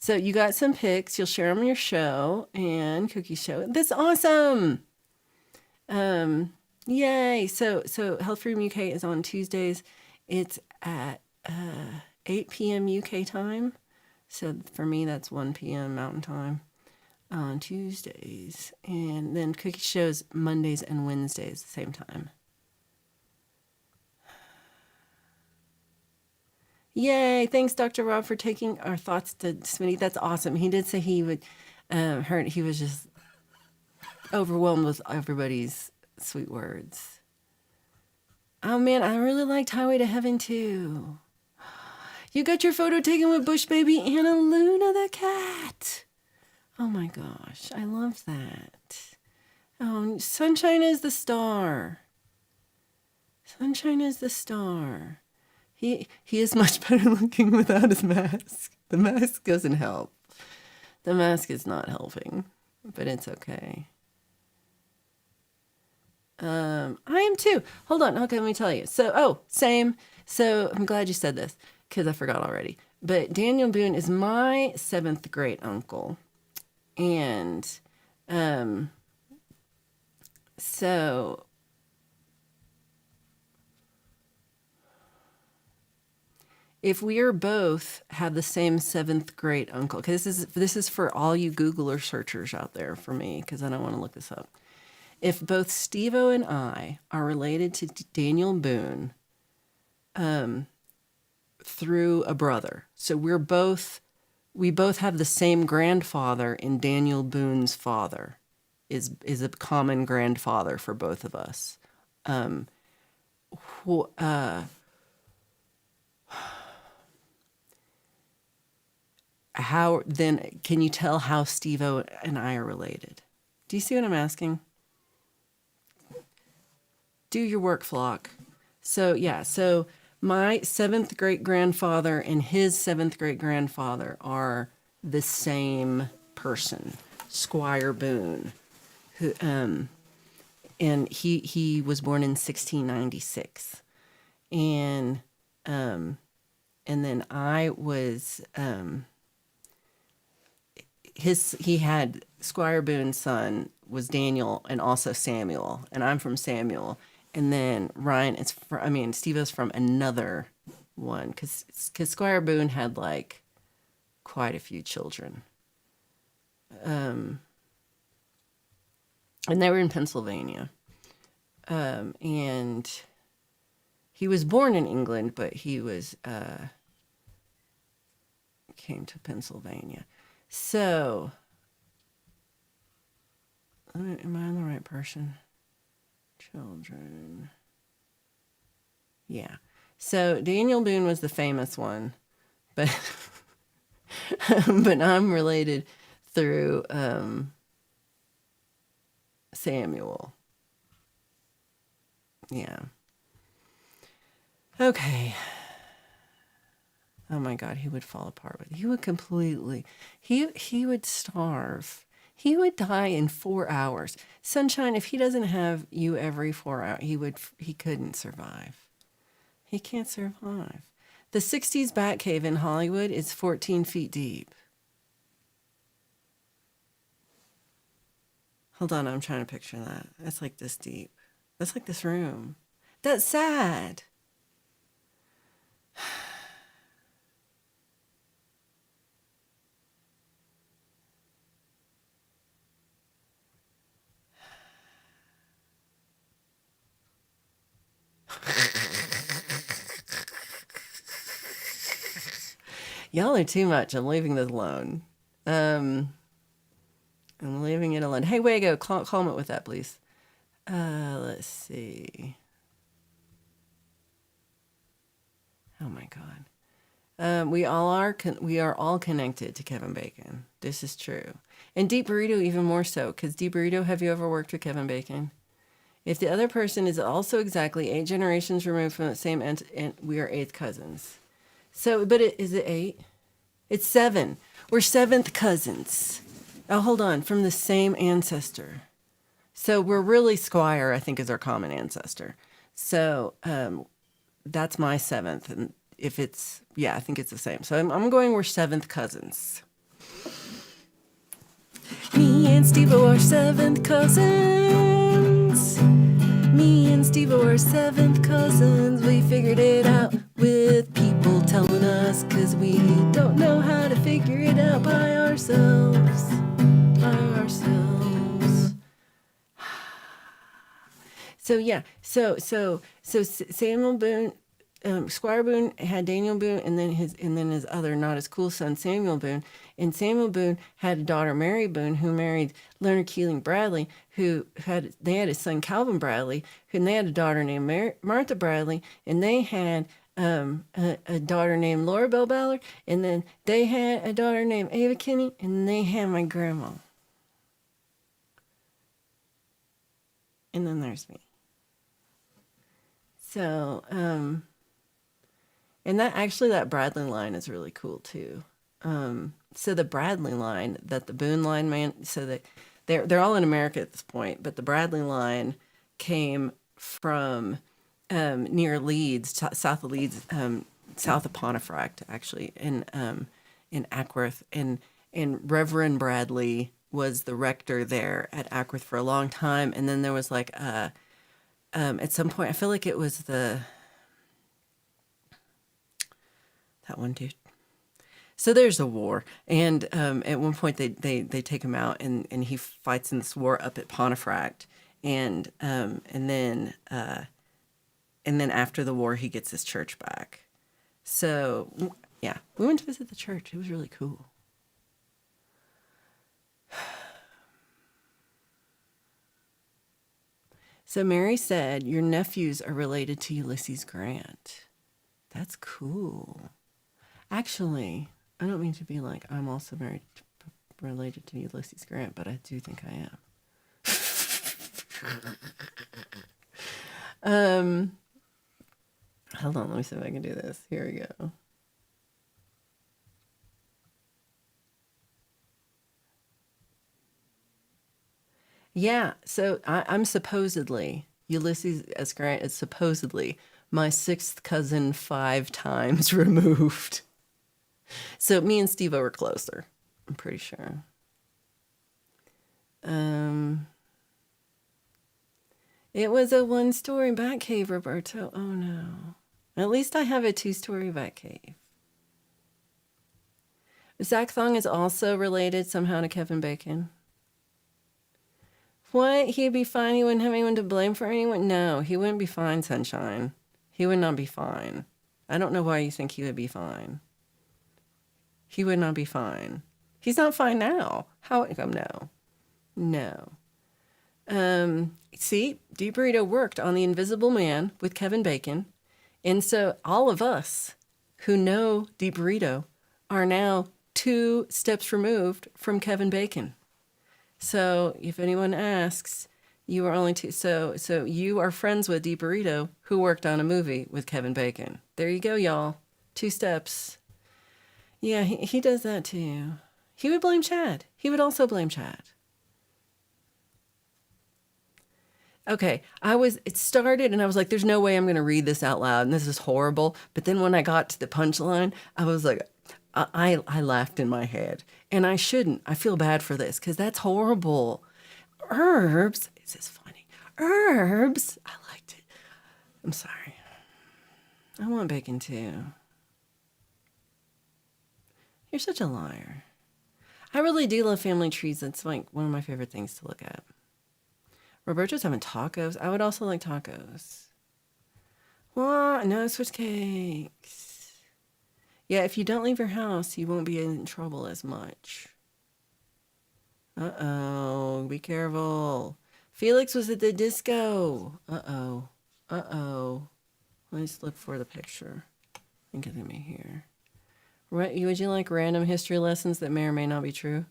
So you got some pics. You'll share them on your show and Cookie Show. That's awesome. Yay. So Health Freedom UK is on Tuesdays. It's at 8 p.m. UK time. So for me, that's 1 p.m. Mountain Time on Tuesdays. And then Cookie Show's Mondays and Wednesdays, the same time. Yay. Thanks, Dr. Rob, for taking our thoughts to Smitty. That's awesome. He did say he would he was just overwhelmed with everybody's sweet words. Oh, man, I really liked Highway to Heaven, too. You got your photo taken with Bush Baby Anna Luna the cat. Oh my gosh, I love that. Oh, Sunshine is the star. Sunshine is the star. He is much better looking without his mask. The mask doesn't help. The mask is not helping, but it's okay. I am too. Hold on. Okay, let me tell you. So, same. So I'm glad you said this because I forgot already. But Daniel Boone is my 7th great uncle. And so if we are both have the same 7th great uncle, because this is for all you Googler searchers out there for me, because I don't want to look this up. If both Steve-O and I are related to Daniel Boone through a brother, so we both have the same grandfather, and Daniel Boone's father is a common grandfather for both of us. How then can you tell how Steve-O and I are related? Do you see what I'm asking? Do your work, flock. So my 7th great grandfather and his 7th great grandfather are the same person, Squire Boone, who and he was born in 1696, and then I was he had Squire Boone's son was Daniel and also Samuel, and I'm from Samuel. And then Ryan Steve-O's from another one because Squire Boone had like quite a few children. And they were in Pennsylvania. And he was born in England, but he was came to Pennsylvania. So, am I on the right person? Children. Yeah. So Daniel Boone was the famous one, but but I'm related through Samuel. Yeah. Okay. Oh my God, he would fall apart. He would completely. He would starve. He would die in 4 hours. Sunshine, if he doesn't have you every 4 hours, he couldn't survive. He can't survive. The 60s Batcave in Hollywood is 14 feet deep. Hold on, I'm trying to picture that. That's like this deep. That's like this room. That's sad. Y'all are too much. I'm leaving this alone. I'm leaving it alone. Hey, Wago, comment with that, please. Let's see. Oh my God. We are all connected to Kevin Bacon. This is true. And Deep Burrito even more so, because Deep Burrito, have you ever worked with Kevin Bacon? If the other person is also exactly 8 generations removed from the same and we are 8th cousins. So, but is it 8? It's 7. We're 7th cousins. Oh, hold on. From the same ancestor. So we're really Squire, I think, is our common ancestor. So that's my 7th. And if it's, I think it's the same. So I'm going, we're 7th cousins. Me and Steve-O are 7th cousins. Me and Steve-O are 7th cousins. We figured it out with people telling us, because we don't know how to figure it out by ourselves. So Samuel Boone, Squire Boone had Daniel Boone, and then his other not as cool son Samuel Boone, and Samuel Boone had a daughter Mary Boone who married Leonard Keeling Bradley, they had a son Calvin Bradley, and they had a daughter named Martha Bradley, and they had a daughter named Laura Bell Ballard, and then they had a daughter named Ava Kinney, and they had my grandma. And then there's me. So, and that Bradley line is really cool too. So the Bradley line that the Boone line man, so that they're all in America at this point, but the Bradley line came from near Leeds, south of Leeds, south of Pontefract, actually, in Ackworth, and Reverend Bradley was the rector there at Ackworth for a long time, and then there was like at some point, I feel like it was that one dude. So there's a war, and at one point they take him out, and he fights in this war up at Pontefract, and then after the war he gets his church back. So yeah, we went to visit the church. It was really cool. So Mary said, your nephews are related to Ulysses Grant. That's cool. Actually, I don't mean to be like, I'm also related to Ulysses Grant, but I do think I am. Hold on, let me see if I can do this. Here we go. Yeah, so I'm supposedly, Ulysses S. Grant is supposedly my sixth cousin 5 times removed. So me and Steve were closer, I'm pretty sure. It was a 1-story bat cave, Roberto. Oh no. At least I have a 2-story bat cave. Zach Thong is also related somehow to Kevin Bacon. What? He'd be fine? He wouldn't have anyone to blame for anyone? No, he wouldn't be fine, Sunshine. He would not be fine. I don't know why you think he would be fine. He would not be fine. He's not fine now. How? No. No. See, Deep Burrito worked on The Invisible Man with Kevin Bacon. And so all of us who know Deep Burrito are now 2 steps removed from Kevin Bacon. So if anyone asks, you are only 2. So you are friends with Deep Burrito, who worked on a movie with Kevin Bacon. There you go, y'all. 2 steps. Yeah, he does that too. He would blame Chad. He would also blame Chad. Okay, it started and I was like, there's no way I'm going to read this out loud and this is horrible. But then when I got to the punchline, I was like, I laughed in my head. And I shouldn't. I feel bad for this because that's horrible. Herbs. This is funny. Herbs. I liked it. I'm sorry. I want bacon too. You're such a liar. I really do love family trees. It's like one of my favorite things to look at. Roberto's having tacos. I would also like tacos. What? No Swiss cakes. Yeah, if you don't leave your house, you won't be in trouble as much. Uh-oh. Be careful. Felix was at the disco. Uh-oh. Uh-oh. Let's look for the picture. Think of me here. Would you like random history lessons that may or may not be true?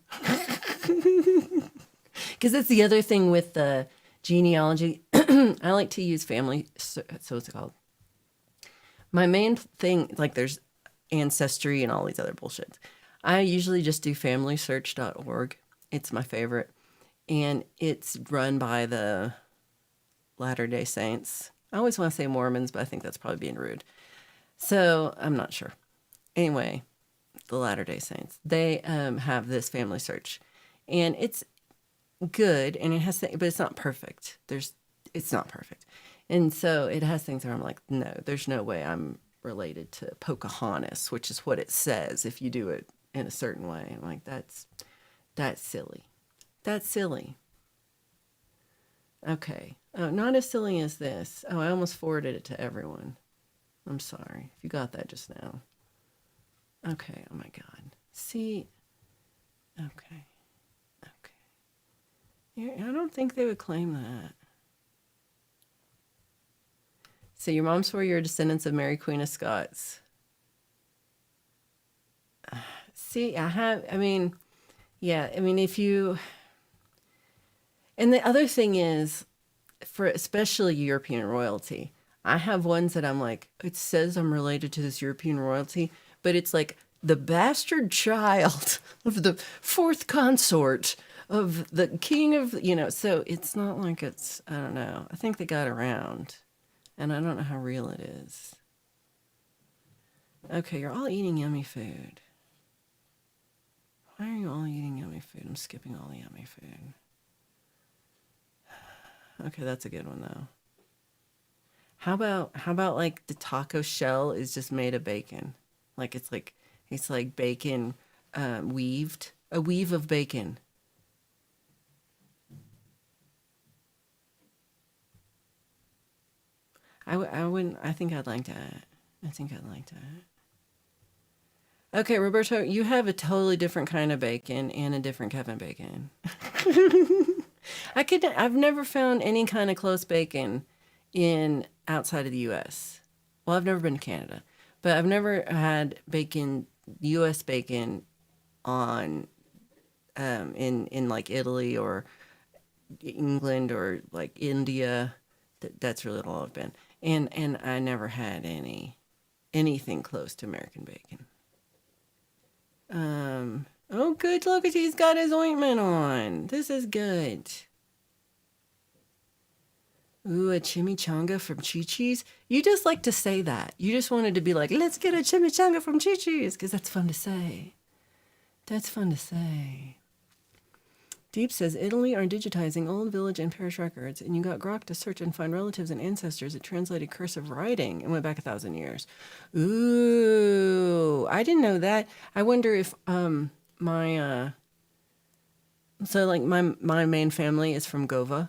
Because that's the other thing with the genealogy. I like to use family, so it's called. My main thing, like there's Ancestry and all these other bullshits. I usually just do familysearch.org. It's my favorite. And it's run by the Latter-day Saints. I always want to say Mormons, but I think that's probably being rude. So I'm not sure. Anyway, the Latter-day Saints. They have this family search. And it's good, and it has, but it's not perfect. It's not perfect. And so it has things where I'm like, no, there's no way I'm related to Pocahontas, which is what it says if you do it in a certain way. I'm like, that's silly. That's silly. Okay. Oh, not as silly as this. Oh, I almost forwarded it to everyone. I'm sorry if you got that just now. Okay. Oh my God. See. Okay. Okay. I don't think they would claim that. So your mom swore you're descendants of Mary Queen of Scots. See, yeah, I mean, if you, and the other thing is, for especially European royalty, I have ones that I'm like, it says I'm related to this European royalty, but it's like the bastard child of the fourth consort of the king of, so it's not like it's, I don't know. I think they got around, and I don't know how real it is. Okay, you're all eating yummy food. Why are you all eating yummy food? I'm skipping all the yummy food. Okay, that's a good one though. How about like the taco shell is just made of bacon? Like it's like bacon weaved, a weave of bacon. I wouldn't. I think I'd like that. I think I'd like that. Okay, Roberto, you have a totally different kind of bacon and a different Kevin bacon. I've never found any kind of close bacon in outside of the US. Well, I've never been to Canada, but I've never had bacon, US bacon on in like Italy or England or like India. That's really all I've been. And I never had anything close to American bacon. Oh, good. Look at he's got his ointment on. This is good. Ooh, a chimichanga from Chi-Chi's. You just like to say that. You just wanted to be like, let's get a chimichanga from Chi-Chi's, because that's fun to say. That's fun to say. Deep says Italy are digitizing old village and parish records, and you got Grok to search and find relatives and ancestors. It translated cursive writing and went back 1,000 years. Ooh, I didn't know that. I wonder if my so like my main family is from Gova,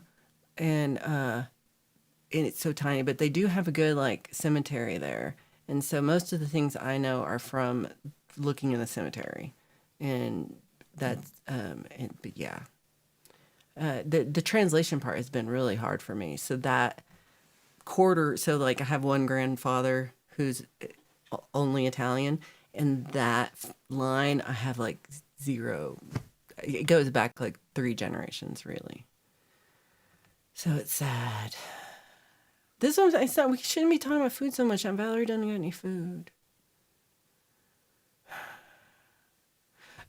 and it's so tiny, but they do have a good like cemetery there, and so most of the things I know are from looking in the cemetery, and that's but yeah. The translation part has been really hard for me. So that quarter, so like I have one grandfather who's only Italian, and that line I have like zero. It goes back like 3 generations, really. So it's sad. This one, I thought we shouldn't be talking about food so much. Aunt Valerie doesn't got any food.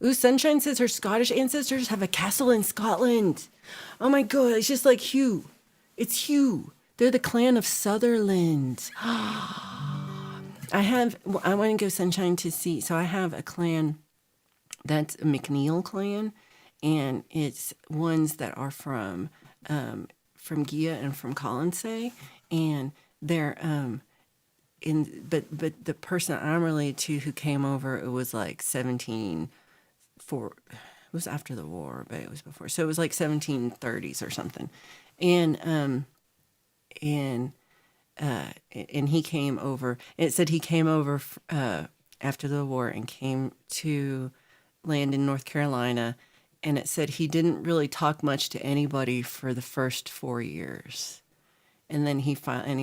Ooh, Sunshine says her Scottish ancestors have a castle in Scotland. Oh my god, it's just like Hugh. It's Hugh. They're the clan of Sutherland. I want to go Sunshine to see. So I have a clan that's a McNeil clan, and it's ones that are from Gia and from Colonsay, and they're but the person I'm related to who came over, it was like 17 for it was after the war, but it was before. So it was like 1730s or something. And and and he came over. It said he came over after the war and came to land in North Carolina, and it said he didn't really talk much to anybody for the first 4 years. And then he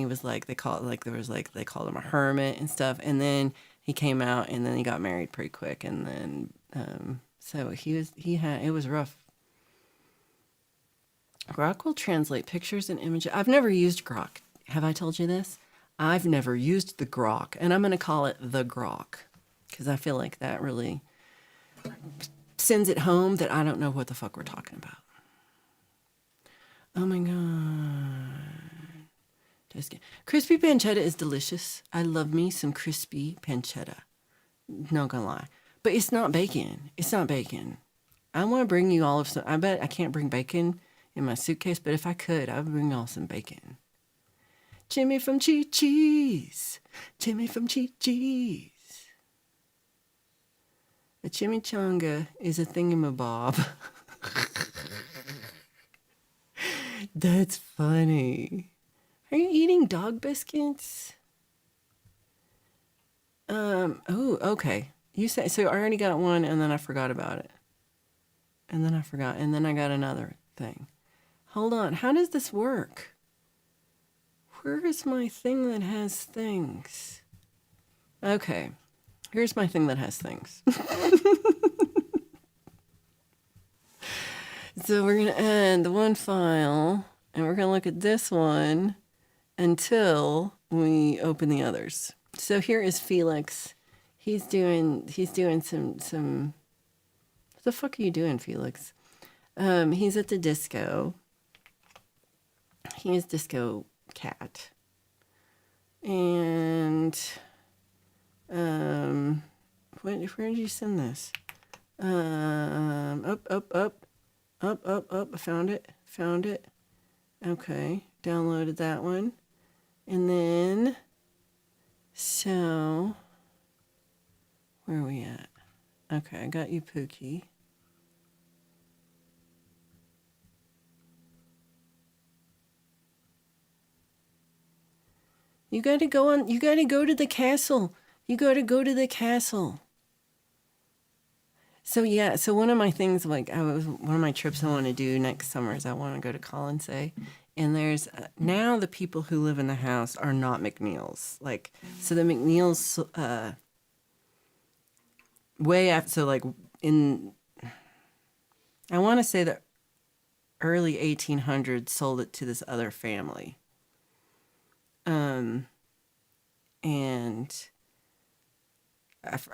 was like they call it like there was like they called him a hermit and stuff. And then he came out and then he got married pretty quick. And then so he had it was rough. Grok will translate pictures and images. I've never used Grok. Have I told you this? I've never used the Grok, and I'm going to call it the Grok because I feel like that really sends it home that I don't know what the fuck we're talking about. Oh my god. Just kidding. Crispy pancetta is delicious. I love me some crispy pancetta. Not gonna lie. But it's not bacon. It's not bacon. I want to bring you all of some. I bet I can't bring bacon in my suitcase, but if I could, I would bring y'all some bacon. Jimmy from Chi-Chi's. Jimmy from Chi-Chi's. A chimichanga is a thingamabob. That's funny. Are you eating dog biscuits? Oh, okay. You say so. I already got one, and then I forgot about it. And then I forgot, and then I got another thing. Hold on. How does this work? Where is my thing that has things? Okay, here's my thing that has things. So we're going to end the one file, and we're going to look at this one until we open the others. So here is Felix. He's doing some. What the fuck are you doing, Felix? He's at the disco. He is Disco Cat. And where did you send this? Up. I found it. Okay, downloaded that one. And then, so, where are we at? Okay, I got you, Pookie. You gotta go to the castle. You gotta go to the castle. So yeah, so one of my things, like one of my trips I want to do next summer is I want to go to Colonsay, and there's now the people who live in the house are not McNeils. Like, so the McNeils way after, so like I want to say the early 1800s sold it to this other family, and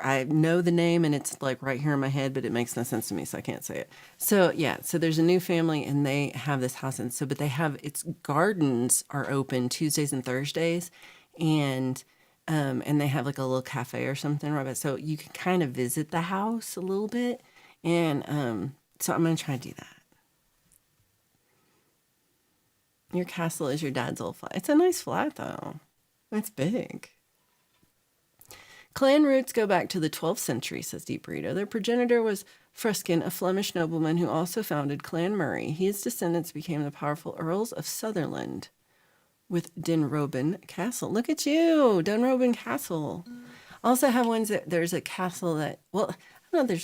I know the name and it's like right here in my head, but it makes no sense to me, so I can't say it. So yeah, so there's a new family and they have this house, and so but they have its gardens are open Tuesdays and Thursdays, and they have like a little cafe or something, right? So you can kind of visit the house a little bit, and so I'm gonna try to do that. Your castle is your dad's old flat. It's a nice flat though. It's big. Clan roots go back to the 12th century, says Deep Burrito. Their progenitor was Fruskin, a Flemish nobleman who also founded Clan Murray. His descendants became the powerful Earls of Sutherland with Dunrobin Castle. Look at you, Dunrobin Castle. Also have ones that there's a castle that, well, I don't know,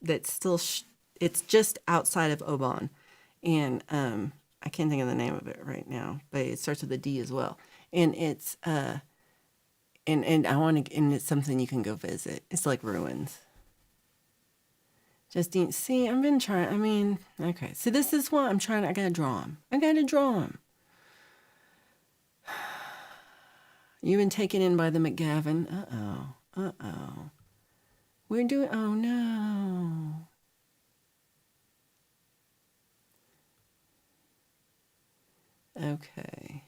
that's still, it's just outside of Oban. And I can't think of the name of it right now, but it starts with a D as well. And it's, And I want to, and it's something you can go visit. It's like ruins. Justine, see, I've been trying. I mean, okay. So this is what I'm trying. I gotta draw them. You've been taken in by the McGavin. Uh oh. We're doing. Oh no. Okay.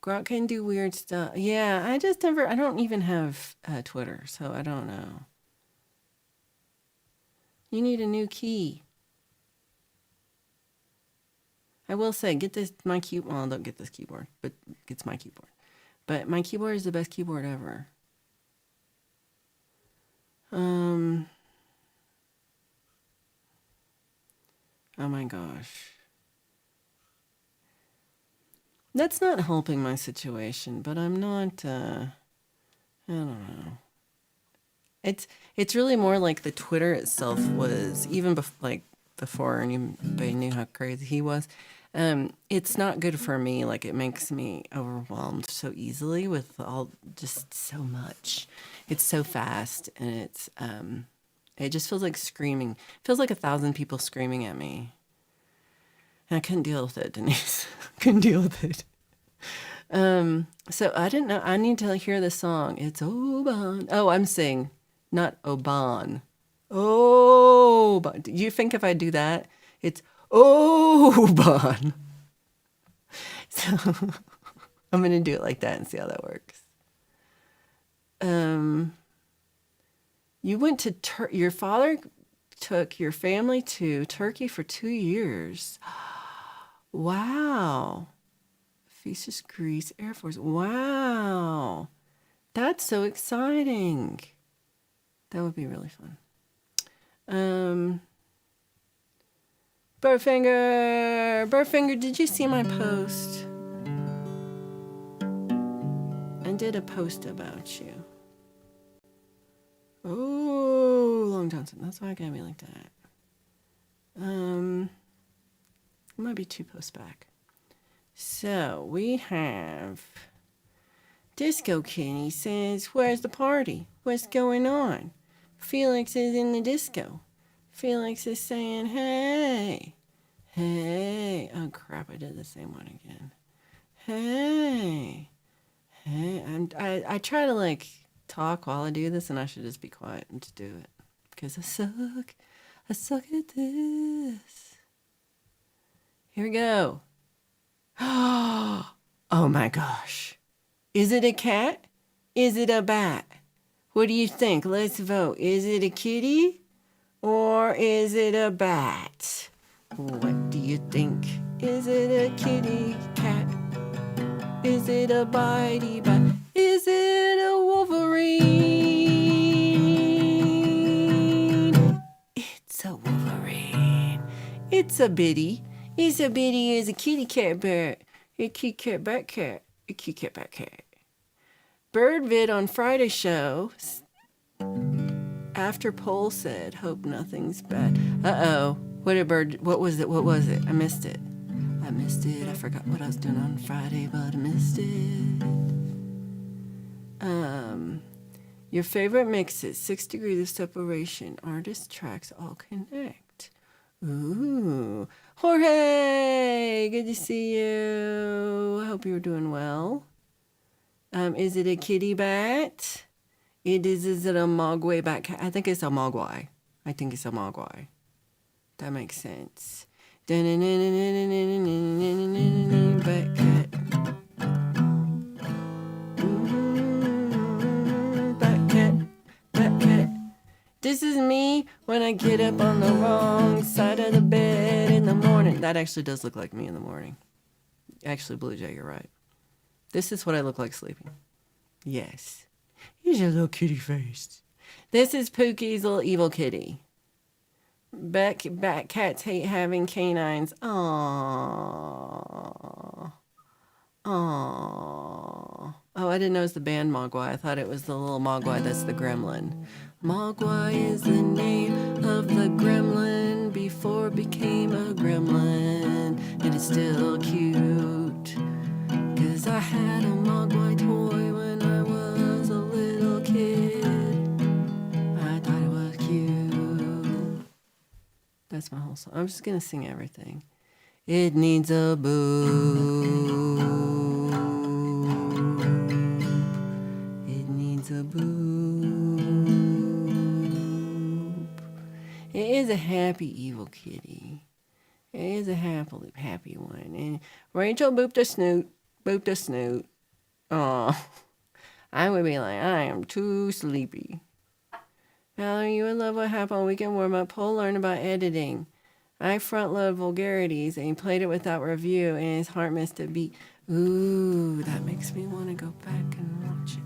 Grok can do weird stuff. Yeah, I don't even have Twitter, so I don't know. You need a new key. I will say, get this, my keyboard. Well, don't get this keyboard, but it's my keyboard. But my keyboard is the best keyboard ever. Oh my gosh. That's not helping my situation, but I'm not, I don't know. It's really more like the Twitter itself was, even before anybody knew how crazy he was. It's not good for me. Like, it makes me overwhelmed so easily with just so much. It's so fast, and it just feels like screaming. It feels like 1,000 people screaming at me. And I couldn't deal with it, Denise. Couldn't deal with it. So I didn't know. I need to hear the song. It's Oban. Oh, I'm saying, not Oban. Oh, but do you think if I do that, it's Oban? So I'm gonna do it like that and see how that works. You went to your father took your family to Turkey for 2 years. Wow. Thesis Greece Air Force. Wow. That's so exciting. That would be really fun. Burfinger, did you see my post? I did a post about you. Oh, Long Johnson. That's why I gotta be like that. It might be 2 posts back. So we have Disco Kitty says, "Where's the party? What's going on?" Felix is in the disco. Felix is saying, "Hey, hey." Oh crap! I did the same one again. Hey, hey. I try to like talk while I do this, and I should just be quiet and just do it because I suck. I suck at this. Here we go. Oh my gosh. Is it a cat? Is it a bat? What do you think? Let's vote. Is it a kitty or is it a bat? What do you think? Is it a kitty cat? Is it a bitey bat? Is it a wolverine? It's a wolverine. It's a bitty. It's a bitty is a kitty cat bat. A kitty cat bat cat. A kitty cat bat cat. Birdvid on Friday show after poll said, "Hope nothing's bad." Uh-oh. What was it? What was it? I missed it. I forgot what I was doing on Friday, but I missed it. Your favorite mixes, 6 degrees of separation, artist tracks all connect. Ooh. Jorge, good to see you. I hope you're doing well. Is it a kitty bat? Is it a mogwai bat cat? I think it's a mogwai. That makes sense. Bat cat. Bat cat. Bat cat. This is me when I get up on the wrong side of the bed in the morning. That actually does look like me in the morning. Actually, Blue Jay, you're right. This is what I look like sleeping. Yes. Here's your little kitty face. This is Pookie's little evil kitty. Bat cats hate having canines. Aww. Aww. Oh, I didn't know it was the band Mogwai. I thought it was the little Mogwai that's the gremlin. Mogwai is the name of the gremlin before it became a gremlin. And it's still cute. 'Cause I had a Mogwai toy when I was a little kid. I thought it was cute. That's my whole song. I'm just going to sing everything. It needs a boo. It needs a boo. It is a happy evil kitty. It is a happy one. And Rachel booped a snoot. Booped a snoot. Oh, I would be like, I am too sleepy. Valerie, you would love what happened on Weekend Warm Up. Paul learned about editing. I front load vulgarities and he played it without review and his heart missed a beat. Ooh, that makes me want to go back and watch it.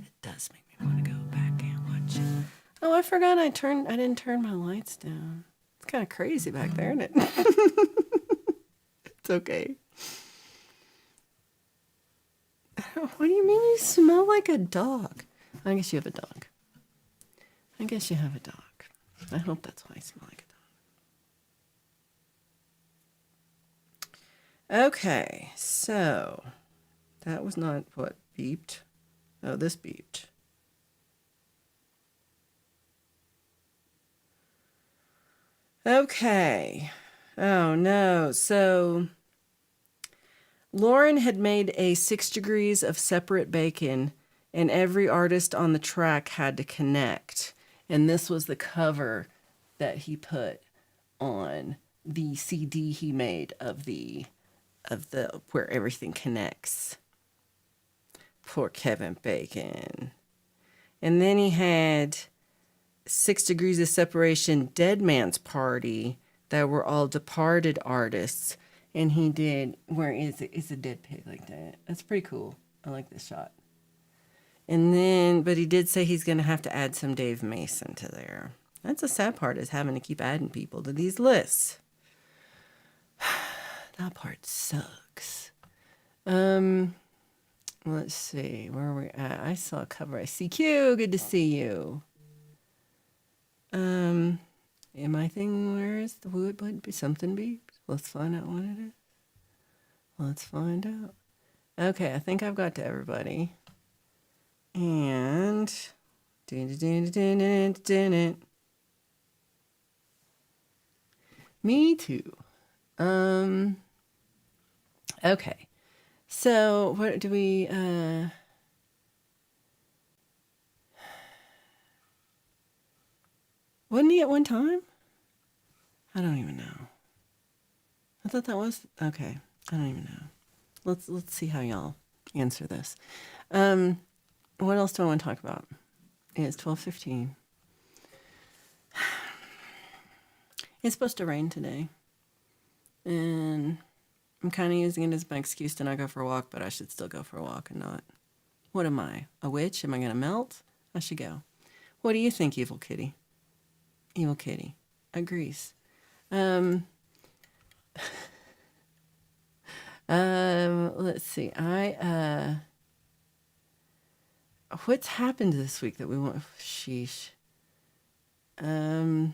It does make me want to go back and watch it. Oh, I forgot I didn't turn my lights down. It's kind of crazy back there, isn't it? It's okay. What do you mean you smell like a dog? I guess you have a dog. I hope that's why I smell like a dog. Okay, so that was not what beeped. Oh, this beeped. Okay. Oh, no. So Lauren had made a 6 degrees of separate bacon, and every artist on the track had to connect. And this was the cover that he put on the CD he made of the where everything connects. Poor Kevin Bacon. And then he had 6 degrees of separation Dead Man's Party that were all departed artists. And he did, where is it? It's a dead pig like that. That's pretty cool. I like this shot. And then, but he did say he's going to have to add some Dave Mason to there. That's the sad part, is having to keep adding people to these lists. That part sucks. Let's see, where are we at? I saw a cover. I see Q. Good to see you. My thing, where is the wood? Something beeps. Let's find out what it is. Let's find out. Okay, I think I've got to everybody. And me too. Okay. So what do we wasn't he at one time? I don't even know. I thought that was okay. I don't even know. Let's see how y'all answer this. What else do I want to talk about? It's 12:15. It's supposed to rain today. And I'm kind of using it as my excuse to not go for a walk, but I should still go for a walk and not. What am I? A witch? Am I going to melt? I should go. What do you think, Evil Kitty? Evil Kitty agrees. Let's see. What's happened this week that we want? Sheesh. I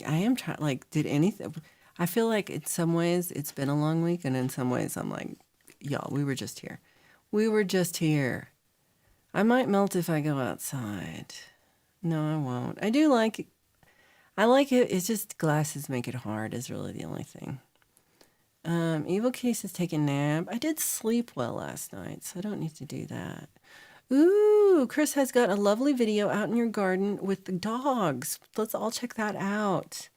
am trying. Like, did anything? I feel like in some ways it's been a long week, and in some ways I'm like, y'all, we were just here. We were just here. I might melt if I go outside. No, I won't. I do like it. I like it. It's just glasses make it hard is really the only thing. Evil Case is taking a nap. I did sleep well last night, so I don't need to do that. Ooh, Chris has got a lovely video out in your garden with the dogs. Let's all check that out.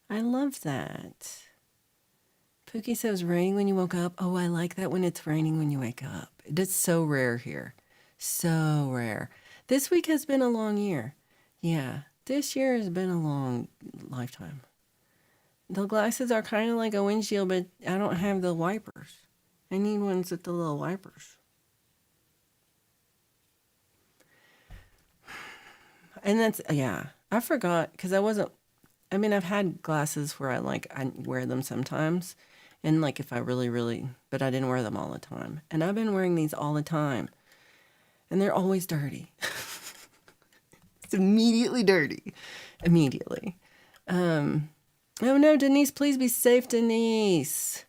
I love that. Pookie says raining when you woke up. Oh, I like that when it's raining when you wake up. It's so rare here. So rare. This week has been a long year. Yeah, this year has been a long lifetime. The glasses are kind of like a windshield, but I don't have the wipers. I need ones with the little wipers. And that's, yeah, I forgot because I've had glasses where I wear them sometimes. And like if I really, but I didn't wear them all the time. And I've been wearing these all the time. And they're always dirty. It's immediately dirty. Immediately. Oh no, Denise, please be safe, Denise.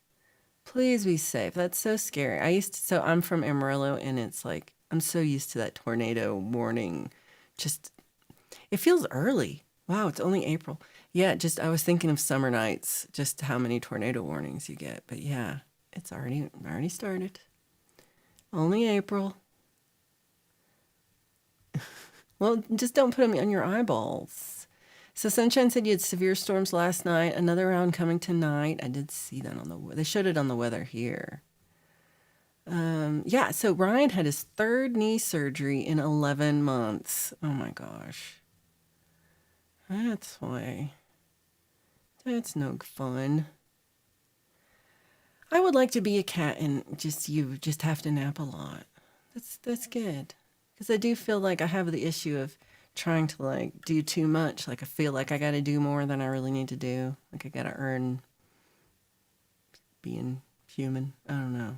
Please be safe. That's so scary. So I'm from Amarillo and it's like, I'm so used to that tornado warning. It feels early. Wow, it's only April. Yeah, I was thinking of summer nights, just how many tornado warnings you get. But yeah, it's already started. Only April. Well, just don't put them on your eyeballs. So Sunshine said you had severe storms last night. Another round coming tonight. I did see that they showed it on the weather here. Yeah, so Ryan had his third knee surgery in 11 months. Oh my gosh. That's no fun. I would like to be a cat and you just have to nap a lot. That's good. Because I do feel like I have the issue of trying to like do too much. Like I feel like I got to do more than I really need to do. Like I got to earn being human. I don't know.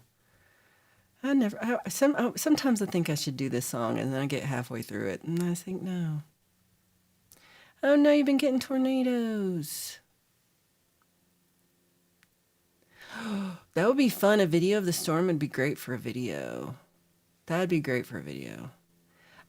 Sometimes I think I should do this song and then I get halfway through it and I think no. Oh no, you've been getting tornadoes. That would be fun. A video of the storm would be great for a video. That'd be great for a video.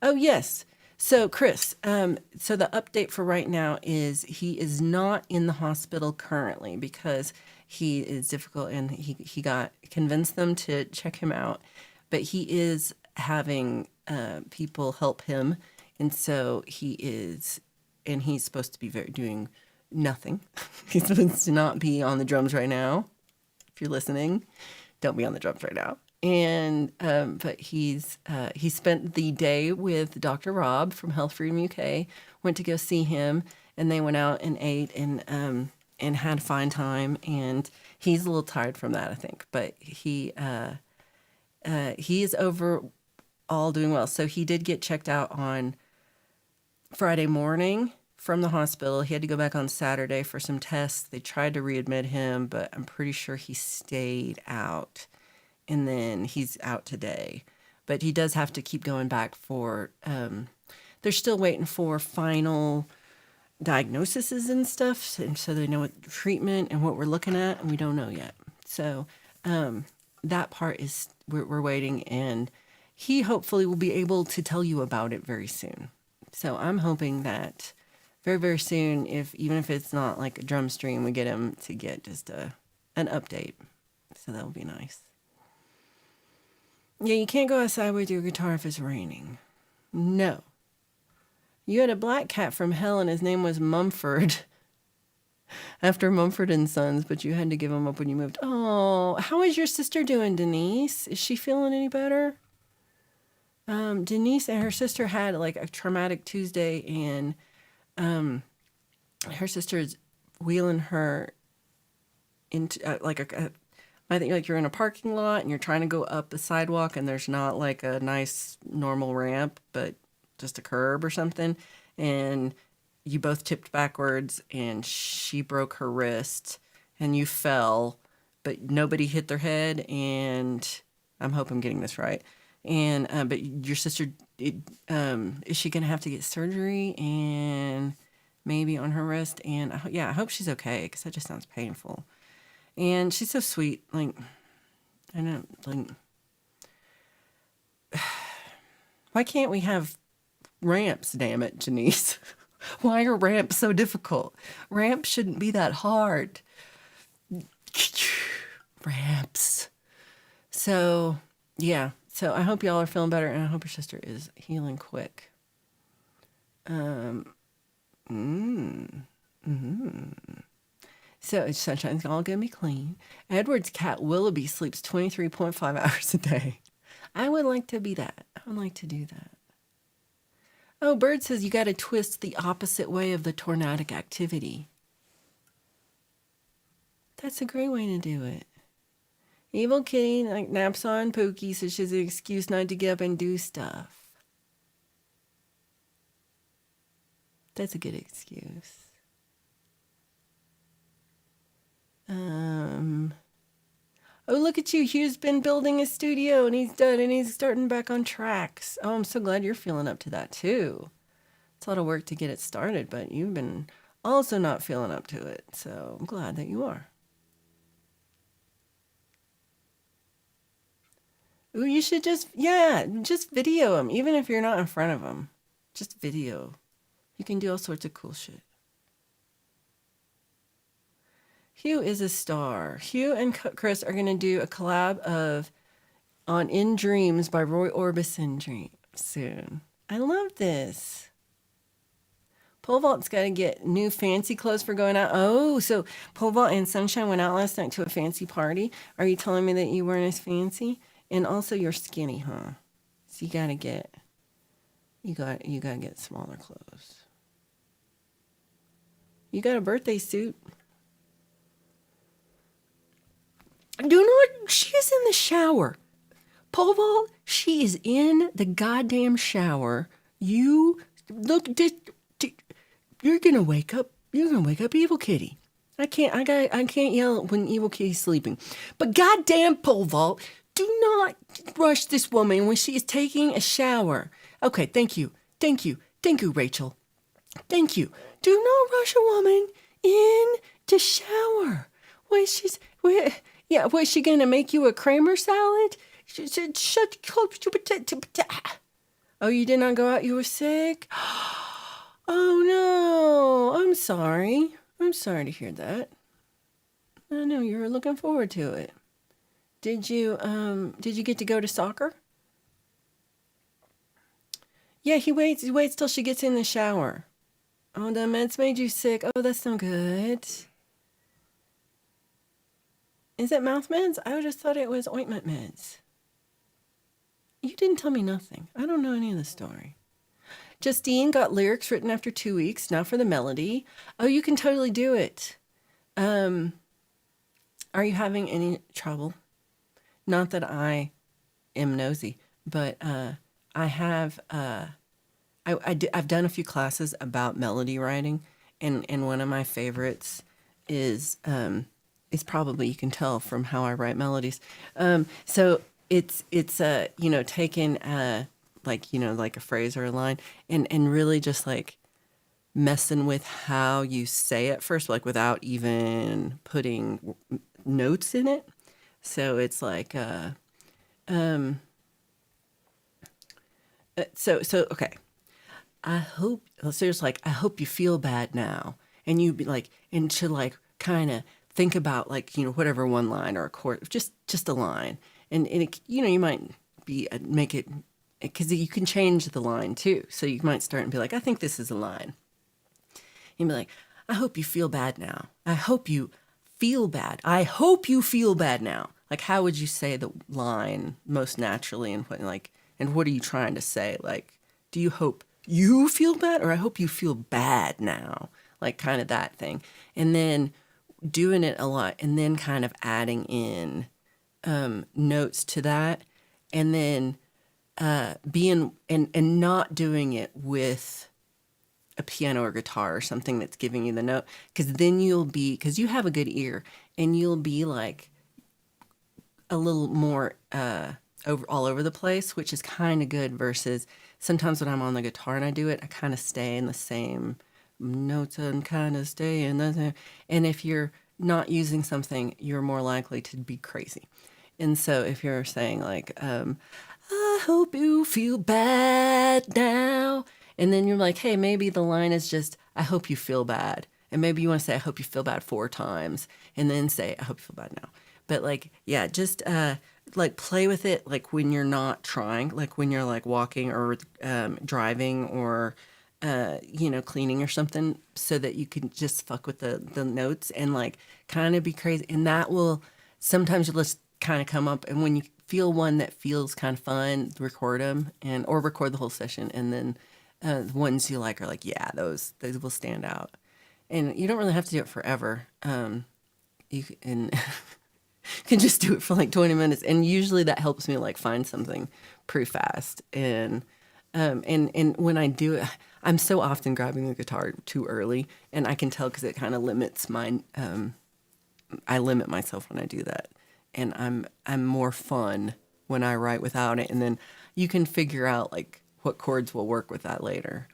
Oh, yes. So, Chris, so the update for right now is he is not in the hospital currently because he is difficult and he got convinced them to check him out. But he is having people help him. And so he's supposed to be doing nothing. He's supposed to not be on the drums right now. If you're listening, don't be on the drums right now. And but he spent the day with Dr. Rob from Health Freedom UK. Went to go see him, and they went out and ate and had a fine time. And he's a little tired from that, I think. But he is overall doing well. So he did get checked out on Friday morning from the hospital. He had to go back on Saturday for some tests. They tried to readmit him, but I'm pretty sure he stayed out. And then he's out today. But he does have to keep going back for, they're still waiting for final diagnoses and stuff. And so they know what treatment and what we're looking at, and we don't know yet. So that part is we're waiting, and he hopefully will be able to tell you about it very soon. So I'm hoping that very, very soon, if even if it's not like a drum stream, we get him to get just an update. So that will be nice. Yeah, you can't go outside with your guitar if it's raining. No. You had a black cat from hell, and his name was Mumford. After Mumford and Sons, but you had to give him up when you moved. Oh, how is your sister doing, Denise? Is she feeling any better? Denise and her sister had like a traumatic Tuesday, and her sister's wheeling her into I think like you're in a parking lot and you're trying to go up a sidewalk and there's not like a nice normal ramp, but just a curb or something. And you both tipped backwards and she broke her wrist and you fell, but nobody hit their head. And I hope I'm getting this right. And, but your sister, is she going to have to get surgery and maybe on her wrist? And I hope she's okay, because that just sounds painful. And she's so sweet. Like, I know, like, why can't we have ramps, damn it, Janice? Why are ramps so difficult? Ramps shouldn't be that hard. Ramps. So, yeah. So I hope y'all are feeling better, and I hope your sister is healing quick. So Sunshine's all gonna be clean. Edward's cat Willoughby sleeps 23.5 hours a day. I would like to be that. I would like to do that. Oh, Bird says you got to twist the opposite way of the tornadic activity. That's a great way to do it. Evil Kitty like naps on Pookie, so she's an excuse not to get up and do stuff. That's a good excuse. Oh, look at you. Hugh's been building a studio and he's done and he's starting back on tracks. Oh, I'm so glad you're feeling up to that too. It's a lot of work to get it started, but you've been also not feeling up to it. So I'm glad that you are. Ooh, you should just video him, even if you're not in front of him. Just video. You can do all sorts of cool shit. Hugh is a star. Hugh and Chris are going to do a collab on In Dreams by Roy Orbison soon. I love this. Pole Vault's got to get new fancy clothes for going out. Oh, so Pole Vault and Sunshine went out last night to a fancy party. Are you telling me that you weren't as fancy? And also you're skinny, huh? So you got to get smaller clothes. You got a birthday suit. She's in the shower. Pole Vault, she is in the goddamn shower. You look, you're gonna wake up. You're gonna wake up Evil Kitty. I can't yell when Evil Kitty's sleeping. But goddamn Pole Vault, do not rush this woman when she is taking a shower. Okay, thank you, Rachel. Thank you. Do not rush a woman in the shower. Was she gonna make you a Kramer salad? Shut. Oh, you did not go out. You were sick. Oh no, I'm sorry. I'm sorry to hear that. I know you were looking forward to it. Did you get to go to soccer? Yeah, he waits till she gets in the shower. Oh, the meds made you sick. Oh, that's no good. Is it mouth meds? I just thought it was ointment meds. You didn't tell me nothing. I don't know any of the story. Justine got lyrics written after 2 weeks. Now for the melody. Oh, you can totally do it. Are you having any trouble? Not that I am nosy, but I have. I've done a few classes about melody writing, and one of my favorites is probably, you can tell from how I write melodies. So it's taking like a phrase or a line and really just like messing with how you say it first, like without even putting notes in it. So it's like um so okay. I hope so there's like I hope you feel bad now. And you be like and to like kind of think about like, whatever one line or a chord, just a line. And it, you might be make it because you can change the line too. So you might start and be like, I think this is a line. You'd be like, I hope you feel bad now. I hope you feel bad. I hope you feel bad now. Like, how would you say the line most naturally, and what are you trying to say? Like, do you hope you feel bad, or I hope you feel bad now? Like, kind of that thing. And then doing it a lot, and then kind of adding in notes to that, and then being and not doing it with a piano or guitar or something that's giving you the note, because then because you have a good ear, and you'll be like a little more all over the place, which is kind of good. Versus sometimes when I'm on the guitar and I do it, I kind of stay in the same notes and kind of stay in the, and if you're not using something, you're more likely to be crazy. And so if you're saying like, I hope you feel bad now. And then you're like, hey, maybe the line is just, I hope you feel bad. And maybe you want to say, I hope you feel bad 4 times. And then say, I hope you feel bad now. But like, yeah, just like play with it like when you're not trying, like when you're like walking or driving or, cleaning or something, so that you can just fuck with the notes and like kind of be crazy. And that will sometimes you'll just kind of come up. And when you feel one that feels kind of fun, record them or record the whole session. And then the ones you like are like, yeah, those will stand out. And you don't really have to do it forever. You can, can just do it for like 20 minutes. And usually that helps me like find something pretty fast. And when I do it, I'm so often grabbing the guitar too early, and I can tell because it kind of limits mine. I limit myself when I do that, and I'm more fun when I write without it, and then you can figure out like what chords will work with that later.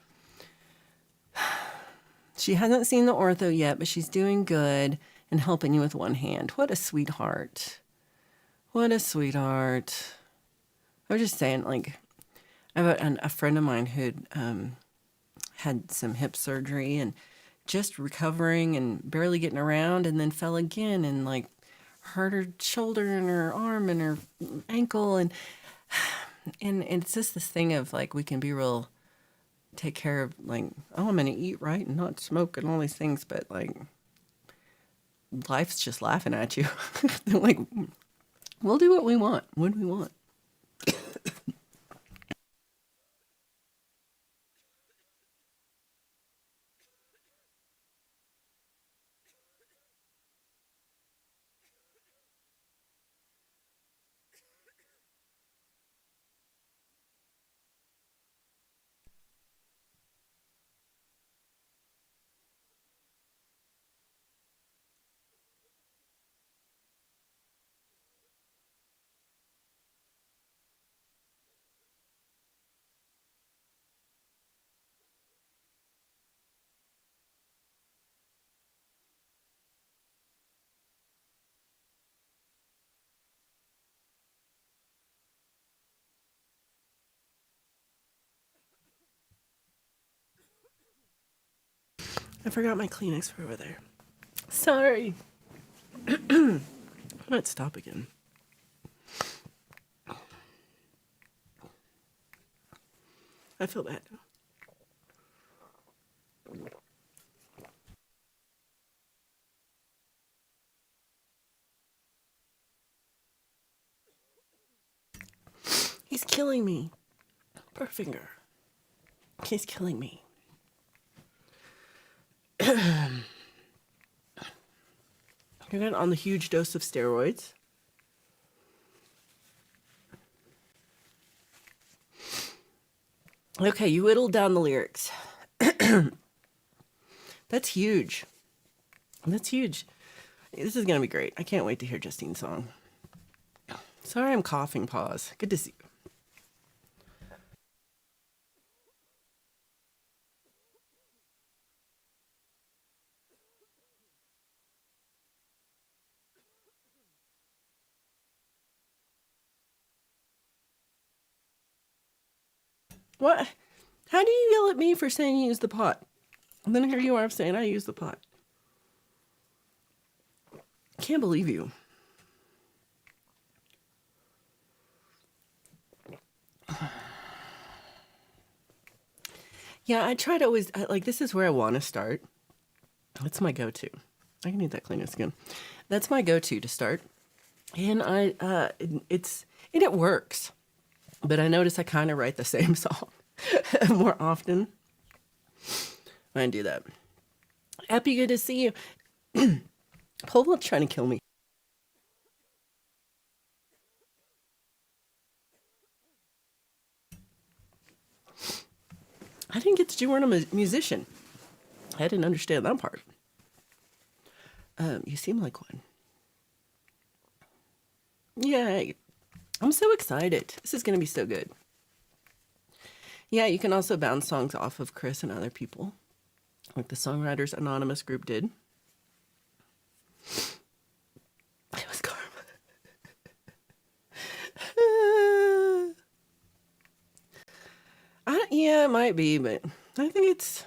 She hasn't seen the ortho yet, but she's doing good and helping you with one hand. What a sweetheart. What a sweetheart. I was just saying, like, I have a friend of mine who'd had some hip surgery and just recovering and barely getting around, and then fell again and like hurt her shoulder and her arm and her ankle. And it's just this thing of like we can be real take care of like, oh, I'm gonna eat right and not smoke and all these things, but like life's just laughing at you. They're like, we'll do what we want when we want. I forgot my Kleenex for over there. Sorry. I might stop again. I feel bad. He's killing me. Poor finger. He's killing me. You're getting on the huge dose of steroids. Okay, you whittled down the lyrics. That's huge. That's huge. This is going to be great. I can't wait to hear Justine's song. Sorry I'm coughing. Pause. Good to see you. What? How do you yell at me for saying use the pot? And then here you are saying I use the pot. Can't believe you. Yeah, I try to always, like, this is where I want to start. That's my go-to. I can eat that Kleenex again. That's my go-to to start. And and it works. But I notice I kind of write the same song more often when I do that. Happy, good to see you. Pole trying to kill me. I didn't get that you weren't a musician. I didn't understand that part. You seem like one. Yay. I'm so excited. This is going to be so good. Yeah, you can also bounce songs off of Chris and other people, like the Songwriters Anonymous group did. It was karma. Yeah, it might be, but I think it's...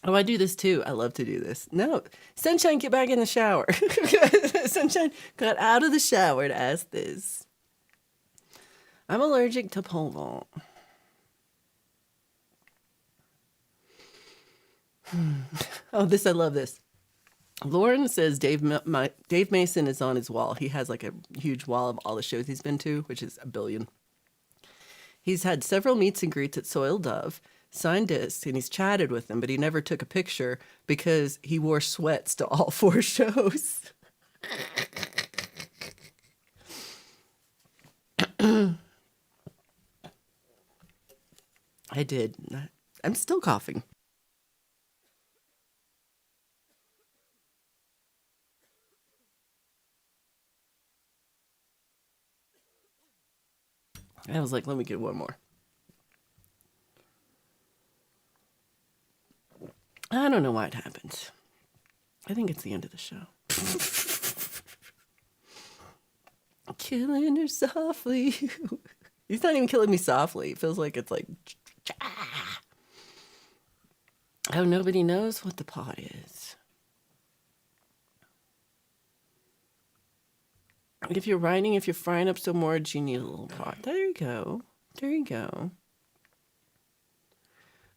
Oh, I do this too. I love to do this. No, Sunshine, get back in the shower. Sunshine got out of the shower to ask this. I'm allergic to pole vault. Oh, this, I love this. Lauren says Dave Mason is on his wall. He has like a huge wall of all the shows he's been to, which is a billion. He's had several meets and greets at Soil Dove, signed discs, and he's chatted with them, but he never took a picture because he wore sweats to all 4 shows. I did. I'm still coughing. I was like, let me get one more. I don't know why it happens. I think it's the end of the show. Killing her softly. He's not even killing me softly. It feels like it's like... Oh, nobody knows what the pot is. If you're writing, if you're frying up some words, you need a little pot. There you go. There you go.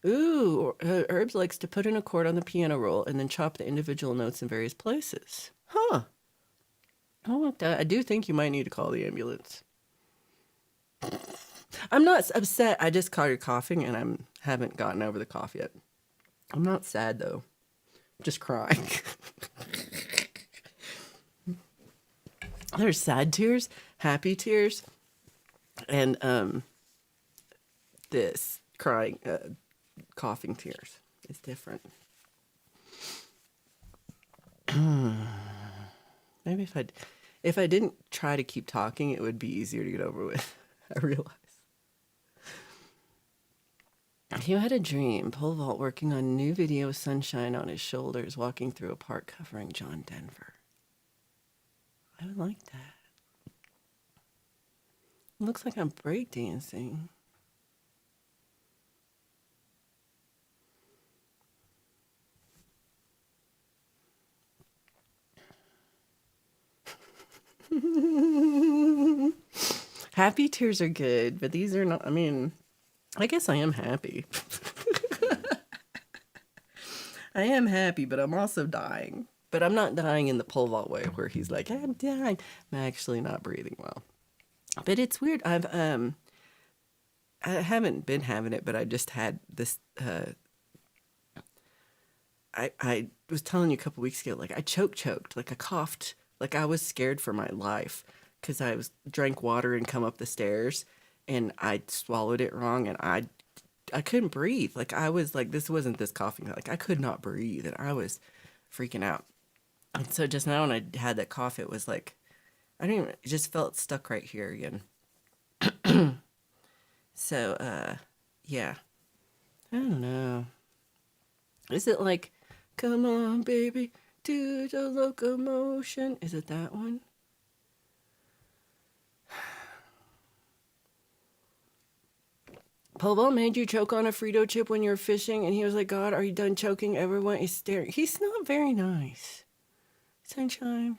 Ooh, Herbs likes to put in a chord on the piano roll and then chop the individual notes in various places. Huh. I like that. I do think you might need to call the ambulance. I'm not upset. I just caught you coughing and I haven't gotten over the cough yet. I'm not sad though. I'm just crying. There's sad tears, happy tears, and this crying, coughing tears is different. Maybe if I didn't try to keep talking, it would be easier to get over with. I realize. You had a dream. Pole vault working on new video with sunshine on his shoulders, walking through a park covering John Denver. I would like that. It looks like I'm breakdancing. Happy tears are good, but these are not, I mean, I guess I am happy. I am happy, but I'm also dying. But I'm not dying in the pole vault way where he's like, I'm dying. I'm actually not breathing well. But it's weird. I haven't been having it, but I just had this, I was telling you a couple weeks ago, like I choked, like I coughed, like I was scared for my life because drank water and come up the stairs and I swallowed it wrong and I couldn't breathe. Like I was like, this wasn't this coughing, like I could not breathe and I was freaking out. And so just now when I had that cough, it was like, I didn't even, it just felt stuck right here again. So, yeah, I don't know. Is it like, come on, baby, to the locomotion. Is it that one? Pobo made you choke on a Frito chip when you were fishing, and he was like, God, are you done choking? Everyone is staring. He's not very nice. Sunshine.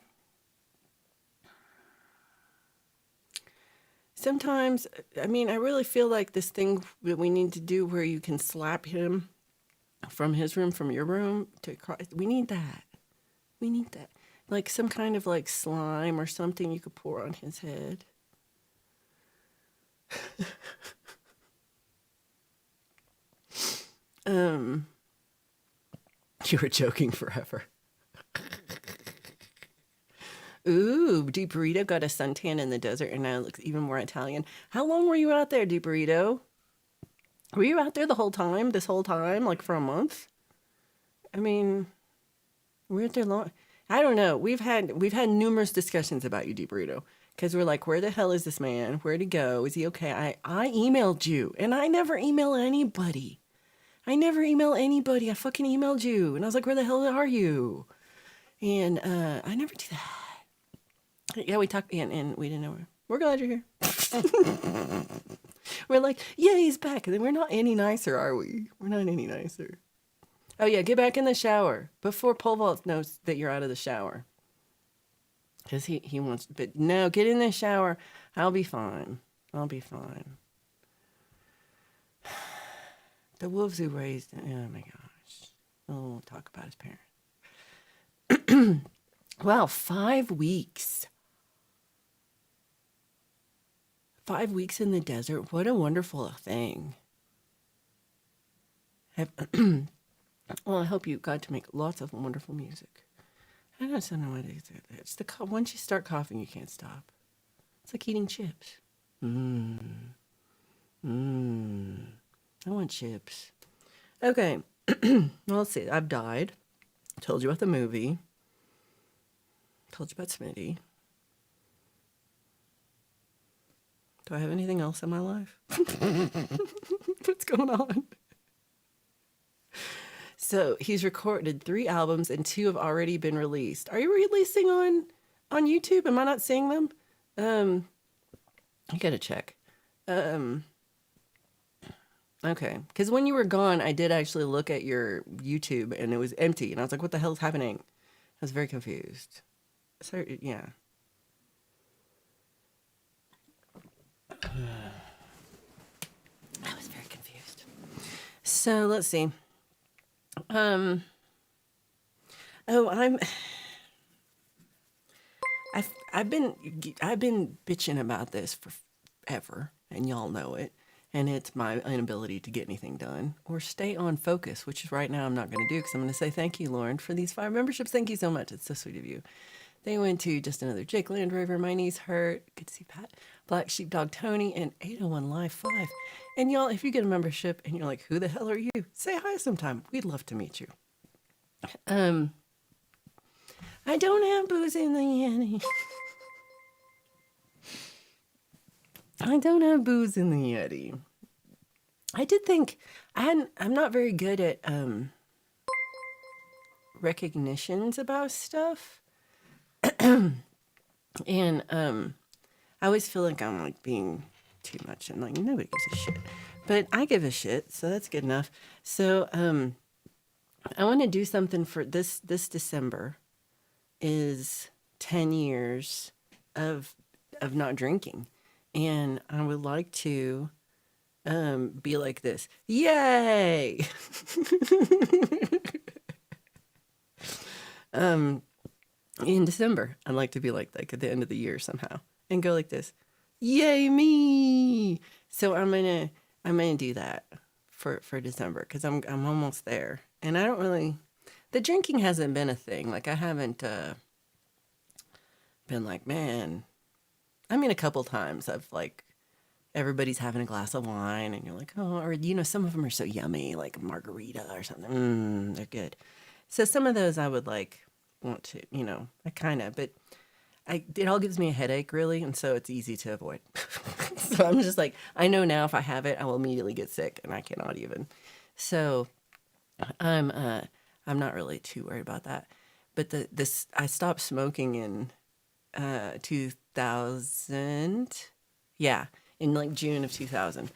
Sometimes, I mean, I really feel like this thing that we need to do where you can slap him from his room, from your room, we need that. We need that. Like some kind of like slime or something you could pour on his head. You were joking forever. Ooh, Deep Burrito got a suntan in the desert and now it looks even more Italian. How long were you out there, Deep Burrito? Were you out there the whole time, this whole time, like for a month? I mean, we're out there long. I don't know. We've had numerous discussions about you, Deep Burrito, because we're like, where the hell is this man? Where'd he go? Is he okay? I emailed you, and I never email anybody. I never email anybody. I fucking emailed you, and I was like, where the hell are you? And I never do that. Yeah, we talked, and we didn't know. We're glad you're here. We're like, yeah, he's back. And then we're not any nicer, are we? We're not any nicer. Oh, yeah, get back in the shower before Pole Vault knows that you're out of the shower. Because he wants, but no, get in the shower. I'll be fine. I'll be fine. The wolves who raised, oh my gosh. Oh, we'll talk about his parents. Wow, 5 weeks. 5 weeks in the desert. What a wonderful thing. Well, I hope you got to make lots of wonderful music. I don't know what it is. It's once you start coughing, you can't stop. It's like eating chips. I want chips. Okay. Well, let's see. I've died. Told you about the movie. Told you about Smitty. Do I have anything else in my life? What's going on? So he's recorded 3 albums and 2 have already been released. Are you releasing on YouTube? Am I not seeing them? I gotta check. Okay, because when you were gone, I did actually look at your YouTube and it was empty, and I was like, "What the hell's happening?" I was very confused. So yeah. I was very confused. So let's see. Oh, I've been bitching about this for ever, and y'all know it. And it's my inability to get anything done or stay on focus, which is right now I'm not going to do because I'm going to say thank you, Lauren, for these 5 memberships. Thank you so much. It's so sweet of you. They went to Just Another Jake Land Rover, My Knees Hurt, Good to See Pat, Black Sheepdog Tony, and 801 Live 5. And y'all, if you get a membership and you're like, who the hell are you? Say hi sometime. We'd love to meet you. I don't have booze in the Yeti. I don't have booze in the Yeti. I did think I'm not very good at recognitions about stuff. And I always feel like I'm like being too much and like nobody gives a shit. But I give a shit, so that's good enough. So I want to do something for this December is 10 years of not drinking. And I would like to be like this. Yay! In December, I'd like to be like at the end of the year somehow and go like this. Yay me! So I'm gonna do that for December because I'm almost there. And I don't really, the drinking hasn't been a thing. Like I haven't been like, man. I mean, a couple times I've like, everybody's having a glass of wine and you're like, oh, or, you know, some of them are so yummy, like margarita or something. They're good. So some of those I would like want to, you know, but it all gives me a headache really. And so it's easy to avoid. So I'm just like, I know now if I have it, I will immediately get sick and I cannot even. So I'm not really too worried about that. but this I stopped smoking in 2000. Yeah, in like June of 2000.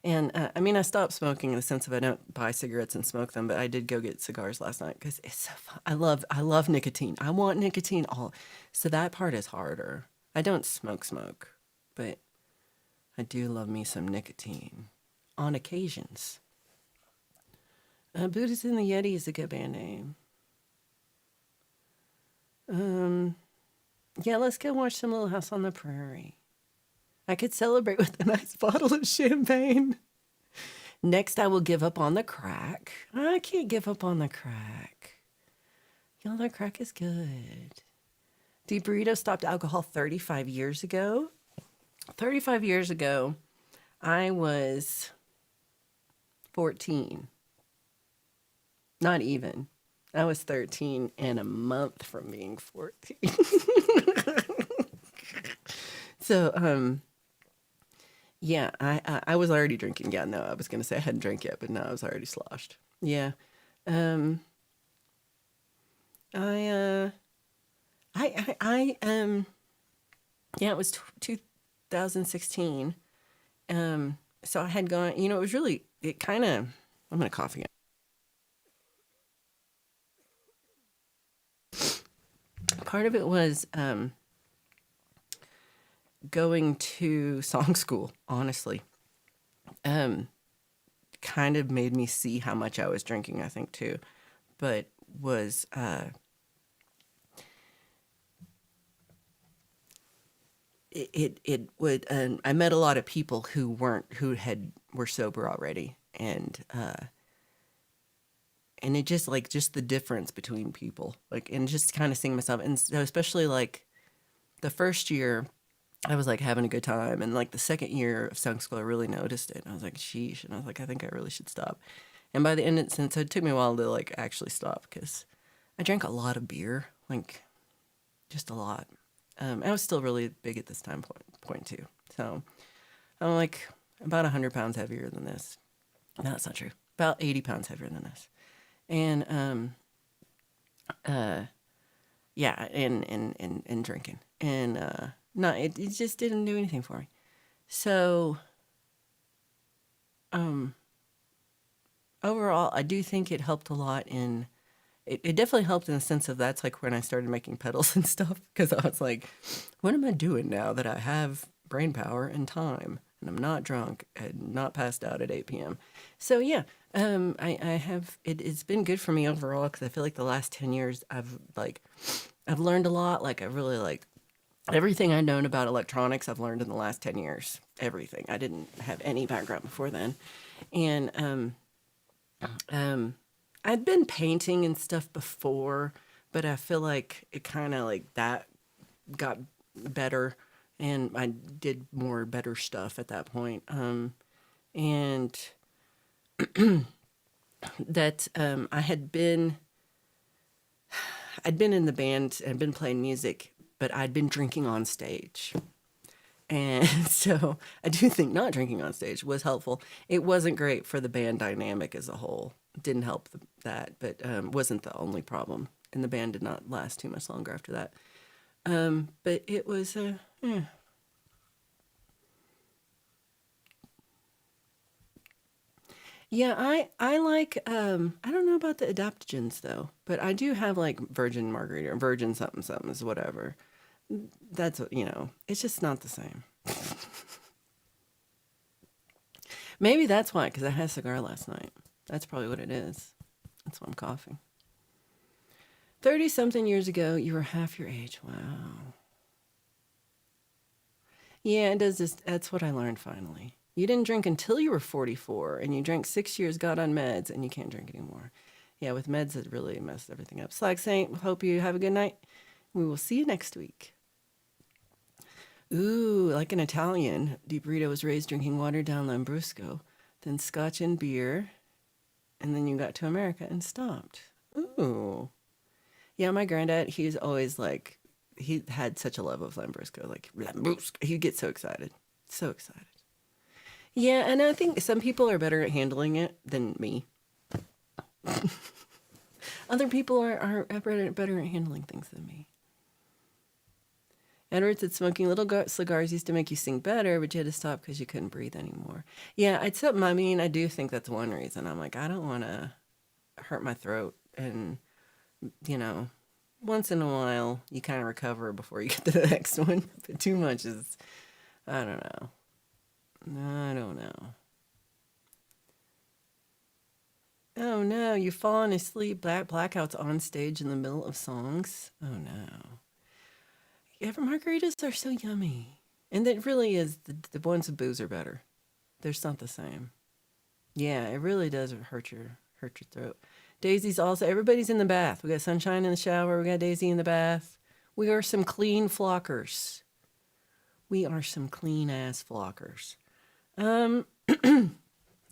And I mean, I stopped smoking in the sense of I don't buy cigarettes and smoke them, but I did go get cigars last night because it's so fun. I love nicotine. I want nicotine all. So that part is harder. I don't smoke, but I do love me some nicotine on occasions. Buddhist and the Yeti is a good band name. Yeah, let's go watch some Little House on the Prairie. I could celebrate with a nice bottle of champagne. Next, I will give up on the crack. I can't give up on the crack. Y'all, the crack is good. Deep Burrito stopped alcohol 35 years ago. 35 years ago, I was 14. Not even. I was 13 and a month from being 14. So, yeah, I was already drinking. Yeah, no, I was gonna say I hadn't drank yet, but no, I was already sloshed. Yeah, um, I yeah, it was 2016. So I had gone. It was really it kind of. I'm gonna cough again. Part of it was going to song school. Honestly, um, kind of made me see how much I was drinking. I think too, but was it would I met a lot of people who were sober already, and it just the difference between people, like, and just kind of seeing myself, and so especially like the first year I was like having a good time, and like the second year of song school I really noticed it, and I was like, sheesh, and I was like, I think I really should stop. And by the end, since it took me a while to like actually stop, because I drank a lot of beer, like just a lot. I was still really big at this point too. So I'm like about 100 pounds heavier than this. No, that's not true. About 80 pounds heavier than this. And uh, yeah, and drinking, and no, it just didn't do anything for me. So um, overall, I do think it helped a lot in. It definitely helped in the sense of that's like when I started making pedals and stuff, because I was like, what am I doing now that I have brain power and time and I'm not drunk and not passed out at 8 p.m. So yeah, I have it's been good for me overall, because I feel like the last 10 years I've learned a lot. Like I really like everything I've known about electronics I've learned in the last 10 years. Everything. I didn't have any background before then. And um, I'd been painting and stuff before, but I feel like it kind of like that got better, and I did more better stuff at that point. And that I'd been in the band and been playing music, but I'd been drinking on stage. And so I do think not drinking on stage was helpful. It wasn't great for the band dynamic as a whole. It didn't help that, but wasn't the only problem. And the band did not last too much longer after that. But it was, yeah. Yeah, I like I don't know about the adaptogens though, but I do have like virgin margarita or virgin something something is whatever. That's it's just not the same. Maybe that's why, because I had a cigar last night. That's probably what it is. That's why I'm coughing. 30 something years ago, you were half your age. Wow. Yeah, it does just, that's what I learned finally. You didn't drink until you were 44, and you drank 6 years, got on meds, and you can't drink anymore. Yeah, with meds, it really messed everything up. Slag Saint, hope you have a good night. We will see you next week. Ooh, like an Italian. Di Burrito was raised drinking watered down Lambrusco, then scotch and beer, and then you got to America and stopped. Ooh. Yeah, my granddad, he's always like, he had such a love of Lambrusco. Like, Lambrusco. He'd get so excited. So excited. Yeah, and I think some people are better at handling it than me. Other people are better at handling things than me. Edward said smoking little cigars used to make you sing better, but you had to stop because you couldn't breathe anymore. Yeah, it's something. I mean, I do think that's one reason. I'm like, I don't want to hurt my throat. And, you know, once in a while, you kind of recover before you get to the next one. But too much is, I don't know. I don't know. Oh no, you've fallen asleep. Blackouts on stage in the middle of songs. Oh no. Yeah, but margaritas are so yummy. And it really is, the ones with booze are better. They're just not the same. Yeah, it really does hurt your throat. Daisy's also, everybody's in the bath. We got Sunshine in the shower. We got Daisy in the bath. We are some clean flockers. We are some clean ass flockers. Um,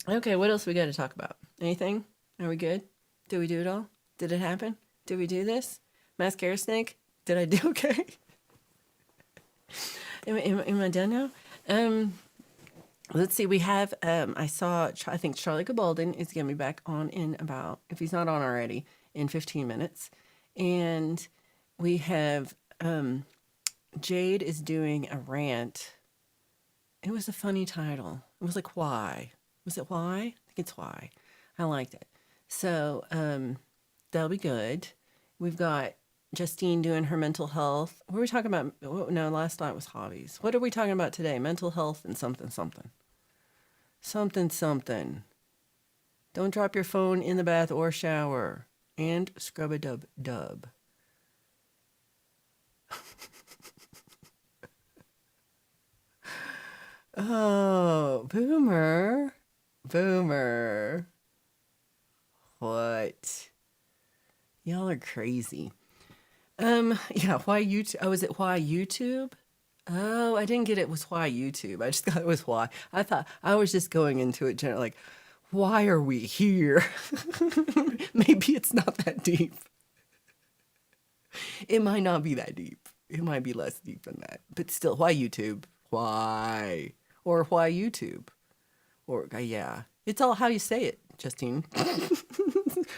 okay, what else we got to talk about? Anything? Are we good? Did we do it all? Did it happen? Did we do this? Mascara snake? Did I do okay? Am I done now? Let's see. We have. I think Charlie Gabaldon is going to be back on in about, if he's not on already, in 15 minutes, and we have Jade is doing a rant. It was a funny title. It was like, why? Was it why? I think it's why. I liked it. So that'll be good. We've got Justine doing her mental health. What were we talking about? No, last night was hobbies. What are we talking about today? Mental health and something, something. Something, something. Don't drop your phone in the bath or shower. And scrub-a-dub-dub. Oh, boomer. Boomer. What? Y'all are crazy. Yeah, why YouTube? Oh, is it why YouTube? Oh, I didn't get it was why YouTube. I just thought it was why. I thought I was just going into it generally like, why are we here? Maybe it's not that deep. It might not be that deep. It might be less deep than that. But still, why YouTube? Why? Or why YouTube? Or, yeah. It's all how you say it, Justine.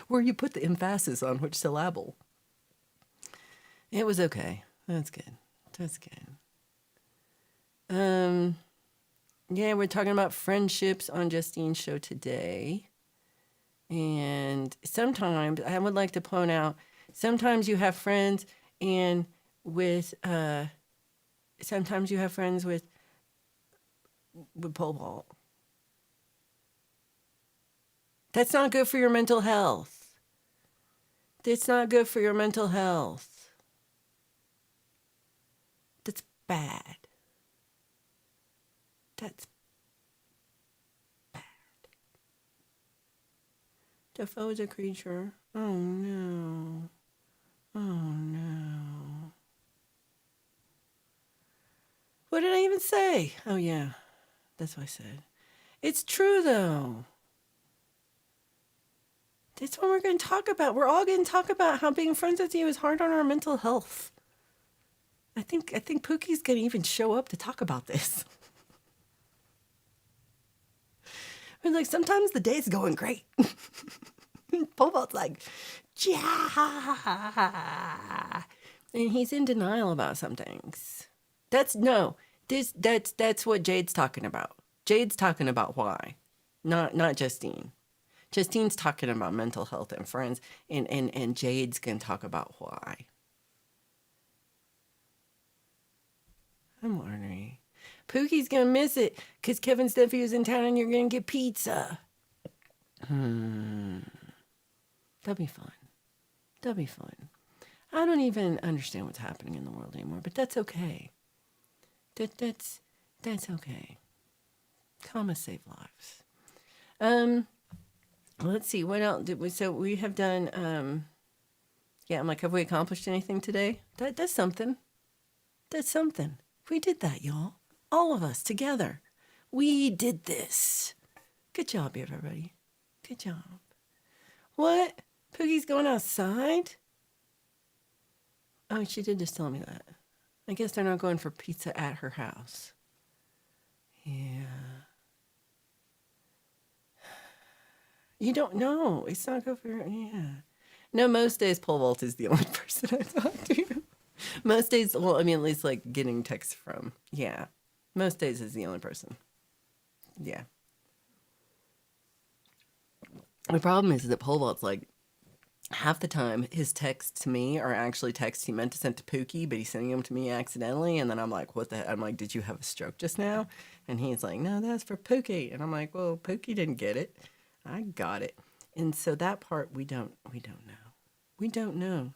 Where you put the emphasis on which syllable. It was okay. That's good. That's good. Yeah, we're talking about friendships on Justine's show today. And sometimes I would like to point out, sometimes you have friends and with sometimes you have friends with pole vault. That's not good for your mental health. That's not good for your mental health. That's bad. That's bad. Defoe is a creature. Oh no. Oh no. What did I even say? Oh yeah. That's what I said. It's true though. That's what we're going to talk about. We're all going to talk about how being friends with you is hard on our mental health. I think Pookie's going to even show up to talk about this. I mean, like, sometimes the day's going great. Poval's like, yeah. And he's in denial about some things. That's what Jade's talking about. Jade's talking about why. Not Justine. Justine's talking about mental health and friends, and Jade's going to talk about why. I'm ornery. Pookie's going to miss it because Kevin's nephew's in town and you're going to get pizza. That'll be fun. That'll be fun. I don't even understand what's happening in the world anymore, but that's okay. That's okay. Commas save lives. Let's see, what else did we, so we have done, yeah, I'm like, have we accomplished anything today? That's something. That's something. We did that, y'all. All of us together. We did this. Good job, everybody. Good job. What? Pookie's going outside? Oh, she did just tell me that. I guess they're not going for pizza at her house. Yeah. You don't know. It's not good for her. Yeah. No, most days pole vault is the only person I talk to. Most days, well, I mean, at least like getting texts from. Yeah. Most days is the only person. Yeah. The problem is that pole vault's like half the time his texts to me are actually texts he meant to send to Pookie, but he's sending them to me accidentally. And then I'm like, what the heck? I'm like, did you have a stroke just now? And he's like, no, that's for Pookie. And I'm like, well, Pookie didn't get it. I got it. And so that part we don't know. We don't know.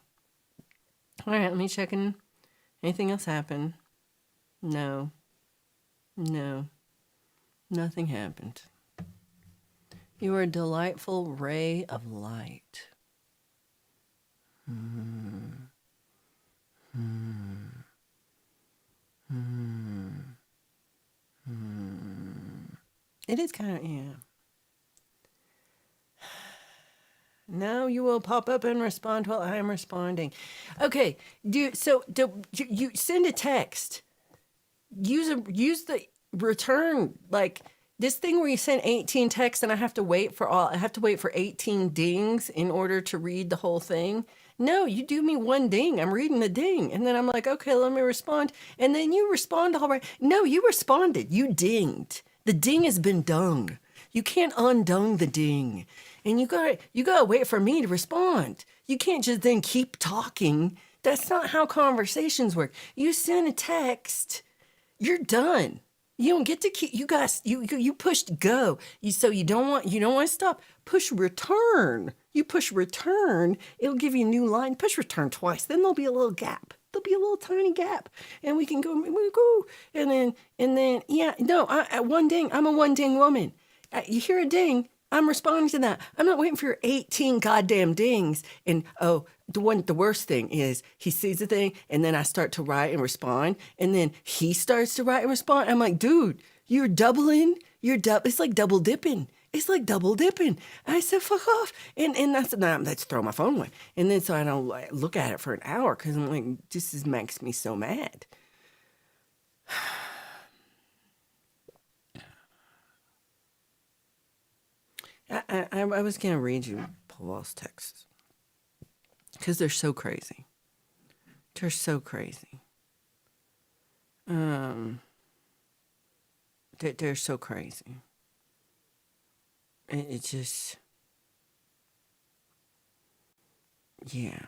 All right, let me check in. Anything else happen? No. No. Nothing happened. You are a delightful ray of light. It is kind of, yeah. Now you will pop up and respond while I am responding. Okay, you send a text. Use the return, like this thing where you send 18 texts and I have to wait for 18 dings in order to read the whole thing. No, you do me one ding. I'm reading the ding. And then I'm like, okay, let me respond. And then you respond all right. No, you responded. You dinged. The ding has been dung. You can't undung the ding. And you gotta wait for me to respond. You can't just then keep talking. That's not how conversations work. You send a text, you're done. You don't get to keep. You guys, you pushed go. You don't want to stop. Push return. You push return. It'll give you a new line. Push return twice. Then there'll be a little gap. There'll be a little tiny gap, and we can go. And then yeah. No, one ding. I'm a one ding woman. You hear a ding, I'm responding to that. I'm not waiting for your 18 goddamn dings. And the worst thing is he sees the thing and then I start to write and respond. And then he starts to write and respond. I'm like, dude, you're doubling. It's like double dipping. It's like double dipping. And I said, fuck off. And let's throw my phone away. And then so I don't look at it for an hour because I'm like, this makes me so mad. I was going to read you Paul's texts because they're so crazy. They're so crazy. They're so crazy. It just, yeah.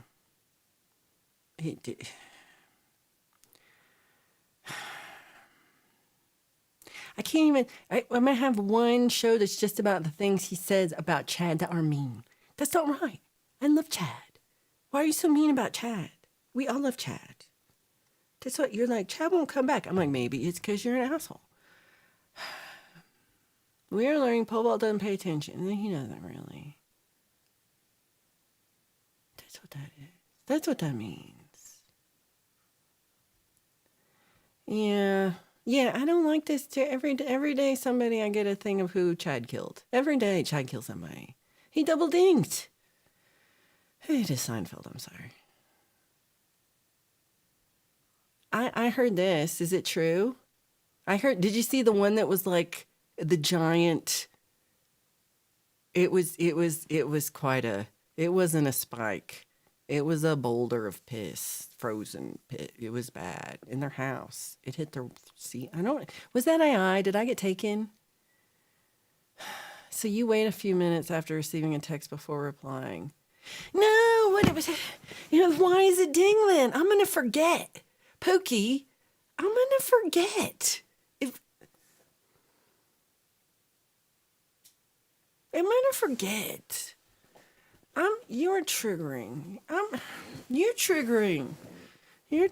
I can't even. I might have one show that's just about the things he says about Chad that are mean. That's not right. I love Chad. Why are you so mean about Chad? We all love Chad. That's what you're like. Chad won't come back. I'm like, maybe it's because you're an asshole. We are learning pole vault doesn't pay attention. And he doesn't really. That's what that is. That's what that means. Yeah. Yeah, I don't like this too. Every day somebody I get a thing of who Chad killed. Every day Chad kills somebody. He double dinged. It is Seinfeld, I'm sorry. I heard this. Is it true? Did you see the one that was like the giant? It was quite it wasn't a spike. It was a boulder of piss, frozen pit. It was bad in their house. It hit their seat. Was that AI? Did I get taken? So you wait a few minutes after receiving a text before replying. No, what it was, why is it ding then? I'm going to forget. Pookie, I'm going to forget. I'm going to forget. You're triggering. You're triggering. You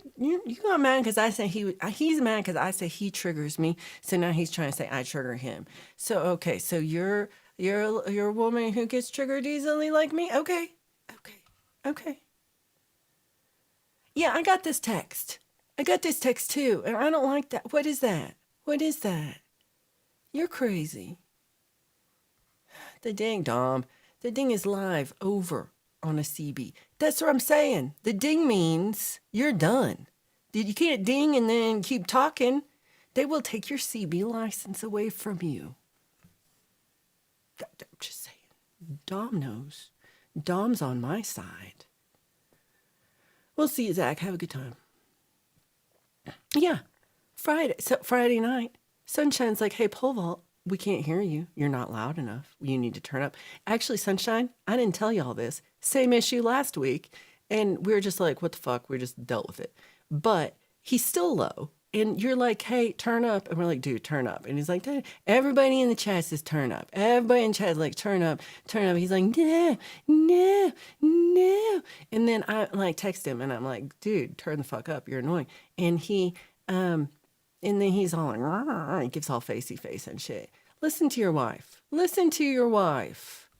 got mad because I say he's mad because I say he triggers me. So now he's trying to say I trigger him. So okay, so you're a woman who gets triggered easily like me. Okay. Yeah, I got this text. Too, and I don't like that. What is that? You're crazy. The ding, Dom. The ding is live over on a CB. That's what I'm saying. The ding means you're done. You can't ding and then keep talking. They will take your CB license away from you. I'm just saying. Dom knows. Dom's on my side. We'll see you, Zach. Have a good time. Yeah. Friday night. Sunshine's like, hey, pole vault, we can't hear you. You're not loud enough. You need to turn up. Actually, Sunshine, I didn't tell you all this. Same issue last week. And we were just like, what the fuck? We just dealt with it. But he's still low. And you're like, hey, turn up. And we're like, dude, turn up. And he's like, everybody in the chat says turn up. Everybody in the chat is like, turn up, turn up. He's like, no, no, no. And then I like text him and I'm like, dude, turn the fuck up. You're annoying. And and then he's all like, rah, he gives all facey face and shit. Listen to your wife. Listen to your wife.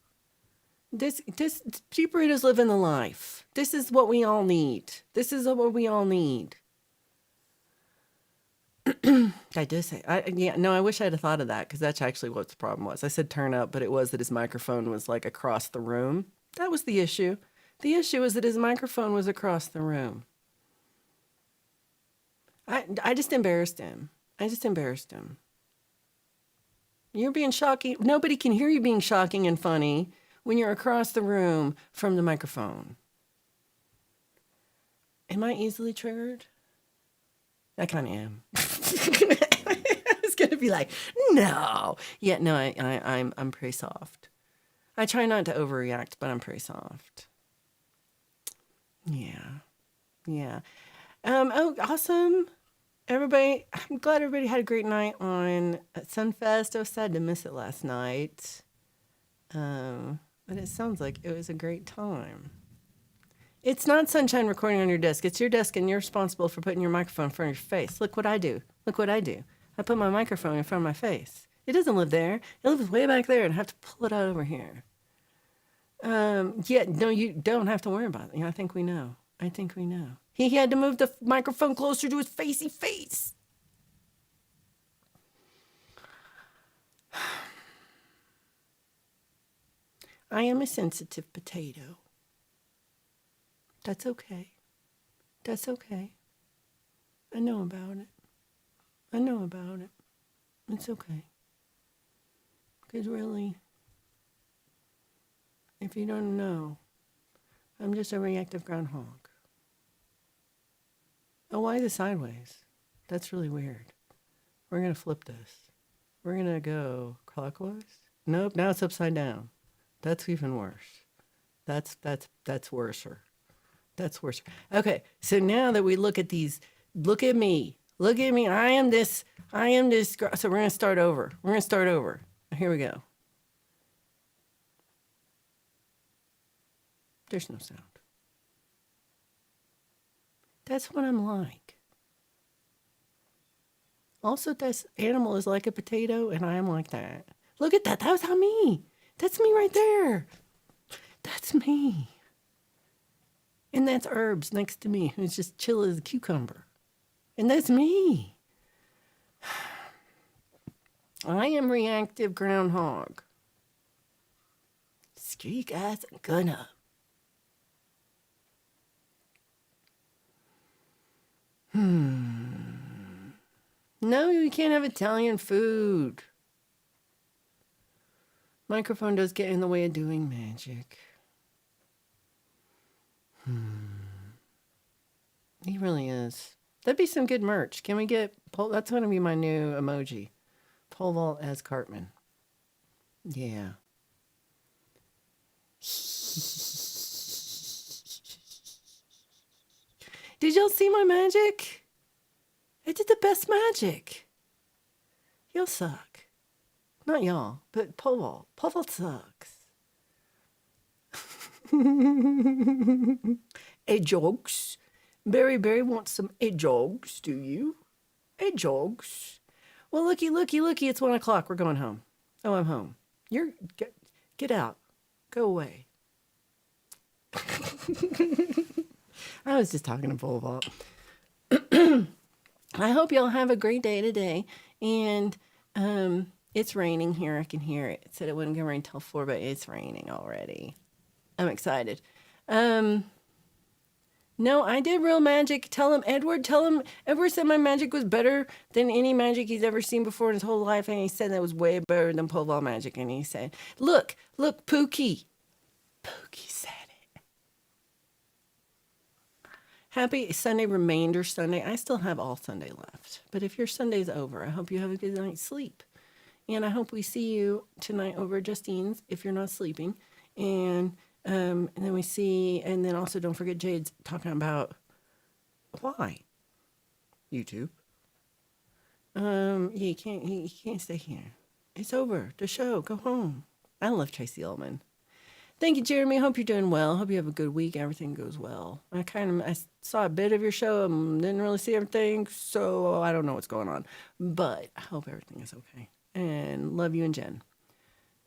This Jeep Burritos living the life. This is what we all need. This is what we all need. I did say, I wish I'd have thought of that because that's actually what the problem was. I said turn up, but it was that his microphone was like across the room. That was the issue. The issue was that his microphone was across the room. I just embarrassed him. You're being shocking. Nobody can hear you being shocking and funny when you're across the room from the microphone. Am I easily triggered? I kind of am. I was gonna be like, no. Yeah, no, I'm pretty soft. I try not to overreact, but I'm pretty soft. Yeah. Oh, awesome. Everybody, I'm glad everybody had a great night on Sunfest. I was sad to miss it last night. But it sounds like it was a great time. It's not Sunshine recording on your desk. It's your desk and you're responsible for putting your microphone in front of your face. Look what I do. I put my microphone in front of my face. It doesn't live there. It lives way back there and I have to pull it out over here. No, you don't have to worry about it. I think we know. He had to move the microphone closer to his facey face. I am a sensitive potato. That's okay. I know about it. It's okay. Because really, if you don't know, I'm just a reactive groundhog. Oh, why the sideways? That's really weird. We're going to flip this. We're going to go clockwise. Nope, now it's upside down. That's even worse. That's worser. That's worse. Okay, so now that we look at these, look at me. I am this. So we're going to start over. Here we go. There's no sound. That's what I'm like. Also, this animal is like a potato, and I am like that. Look at that. That was me. That's me right there. That's me. And that's Herbs next to me, who's just chill as a cucumber. And that's me. I am reactive groundhog. Screw you guys, I'm gonna. No, you can't have Italian food. Microphone does get in the way of doing magic. He really is. That'd be some good merch. Can we get Pole? That's going to be my new emoji. Pole vault as Cartman. Yeah. Did y'all see my magic? I did the best magic. Y'all suck. Not y'all, but pole vault. Pole vault sucks. Edgeogs. Berry wants some edgeogs, do you? Edgeogs. Well, looky, it's 1 o'clock. We're going home. Oh, I'm home. Get out. Go away. I was just talking to Pole Vault. I hope y'all have a great day today. And it's raining here. I can hear it. It said it wouldn't get rain till 4, but it's raining already. I'm excited. No, I did real magic. Tell him, Edward said my magic was better than any magic he's ever seen before in his whole life. And he said that was way better than pole vault magic. And he said, look, Pookie. Pookie said it. Happy Sunday, remainder Sunday. I still have all Sunday left. But if your Sunday's over, I hope you have a good night's sleep. And I hope we see you tonight over at Justine's if you're not sleeping. And then we see, and then also don't forget Jade's talking about why YouTube. Yeah, he can't stay here. It's over. The show. Go home. I love Tracy Ullman. Thank you, Jeremy. Hope you're doing well. Hope you have a good week. Everything goes well. I saw a bit of your show and didn't really see everything, so I don't know what's going on. But I hope everything is okay. And love you and Jen.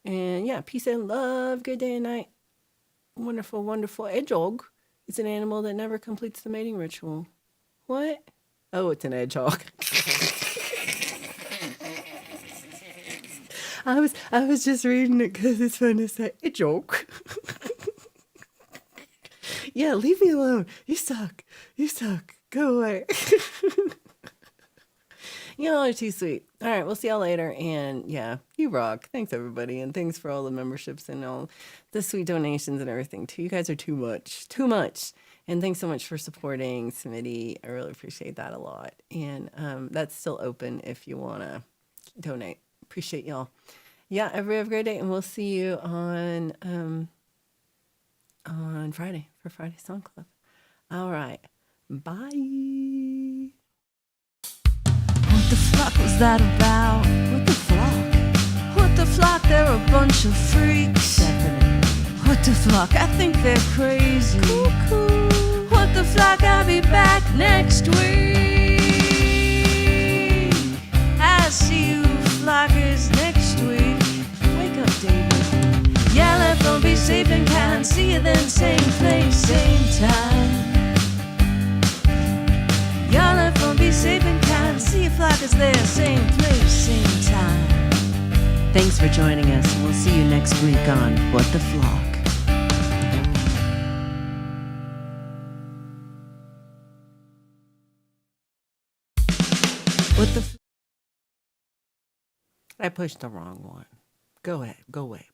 And yeah, peace and love. Good day and night. Wonderful, wonderful. Hedgehog is an animal that never completes the mating ritual. What? Oh, it's an hedgehog. I was just reading it because it's fun to say hedgehog. Yeah, leave me alone. You suck. You suck. Go away. Y'all are too sweet. All right, we'll see y'all later. And yeah, you rock. Thanks, everybody. And thanks for all the memberships and all the sweet donations and everything, too. You guys are too much. Too much. And thanks so much for supporting Smitty. I really appreciate that a lot. And that's still open if you want to donate. Appreciate y'all. Yeah, everybody have a great day. And we'll see you on Friday for Friday Song Club. All right. Bye. What the fuck was that about? What the flock? What the flock? They're a bunch of freaks. Definitely. What the flock? I think they're crazy. Cuckoo. What the flock? I'll be back next week. I'll see you flockers next week. Wake up, David. Yeah, life don't be safe and kind. See you then, same place, same time. Yeah, life don't be safe and kind. See you flockers there, same place, same time. Thanks for joining us, and we'll see you next week on What the Flock. I pushed the wrong one. Go ahead. Go away.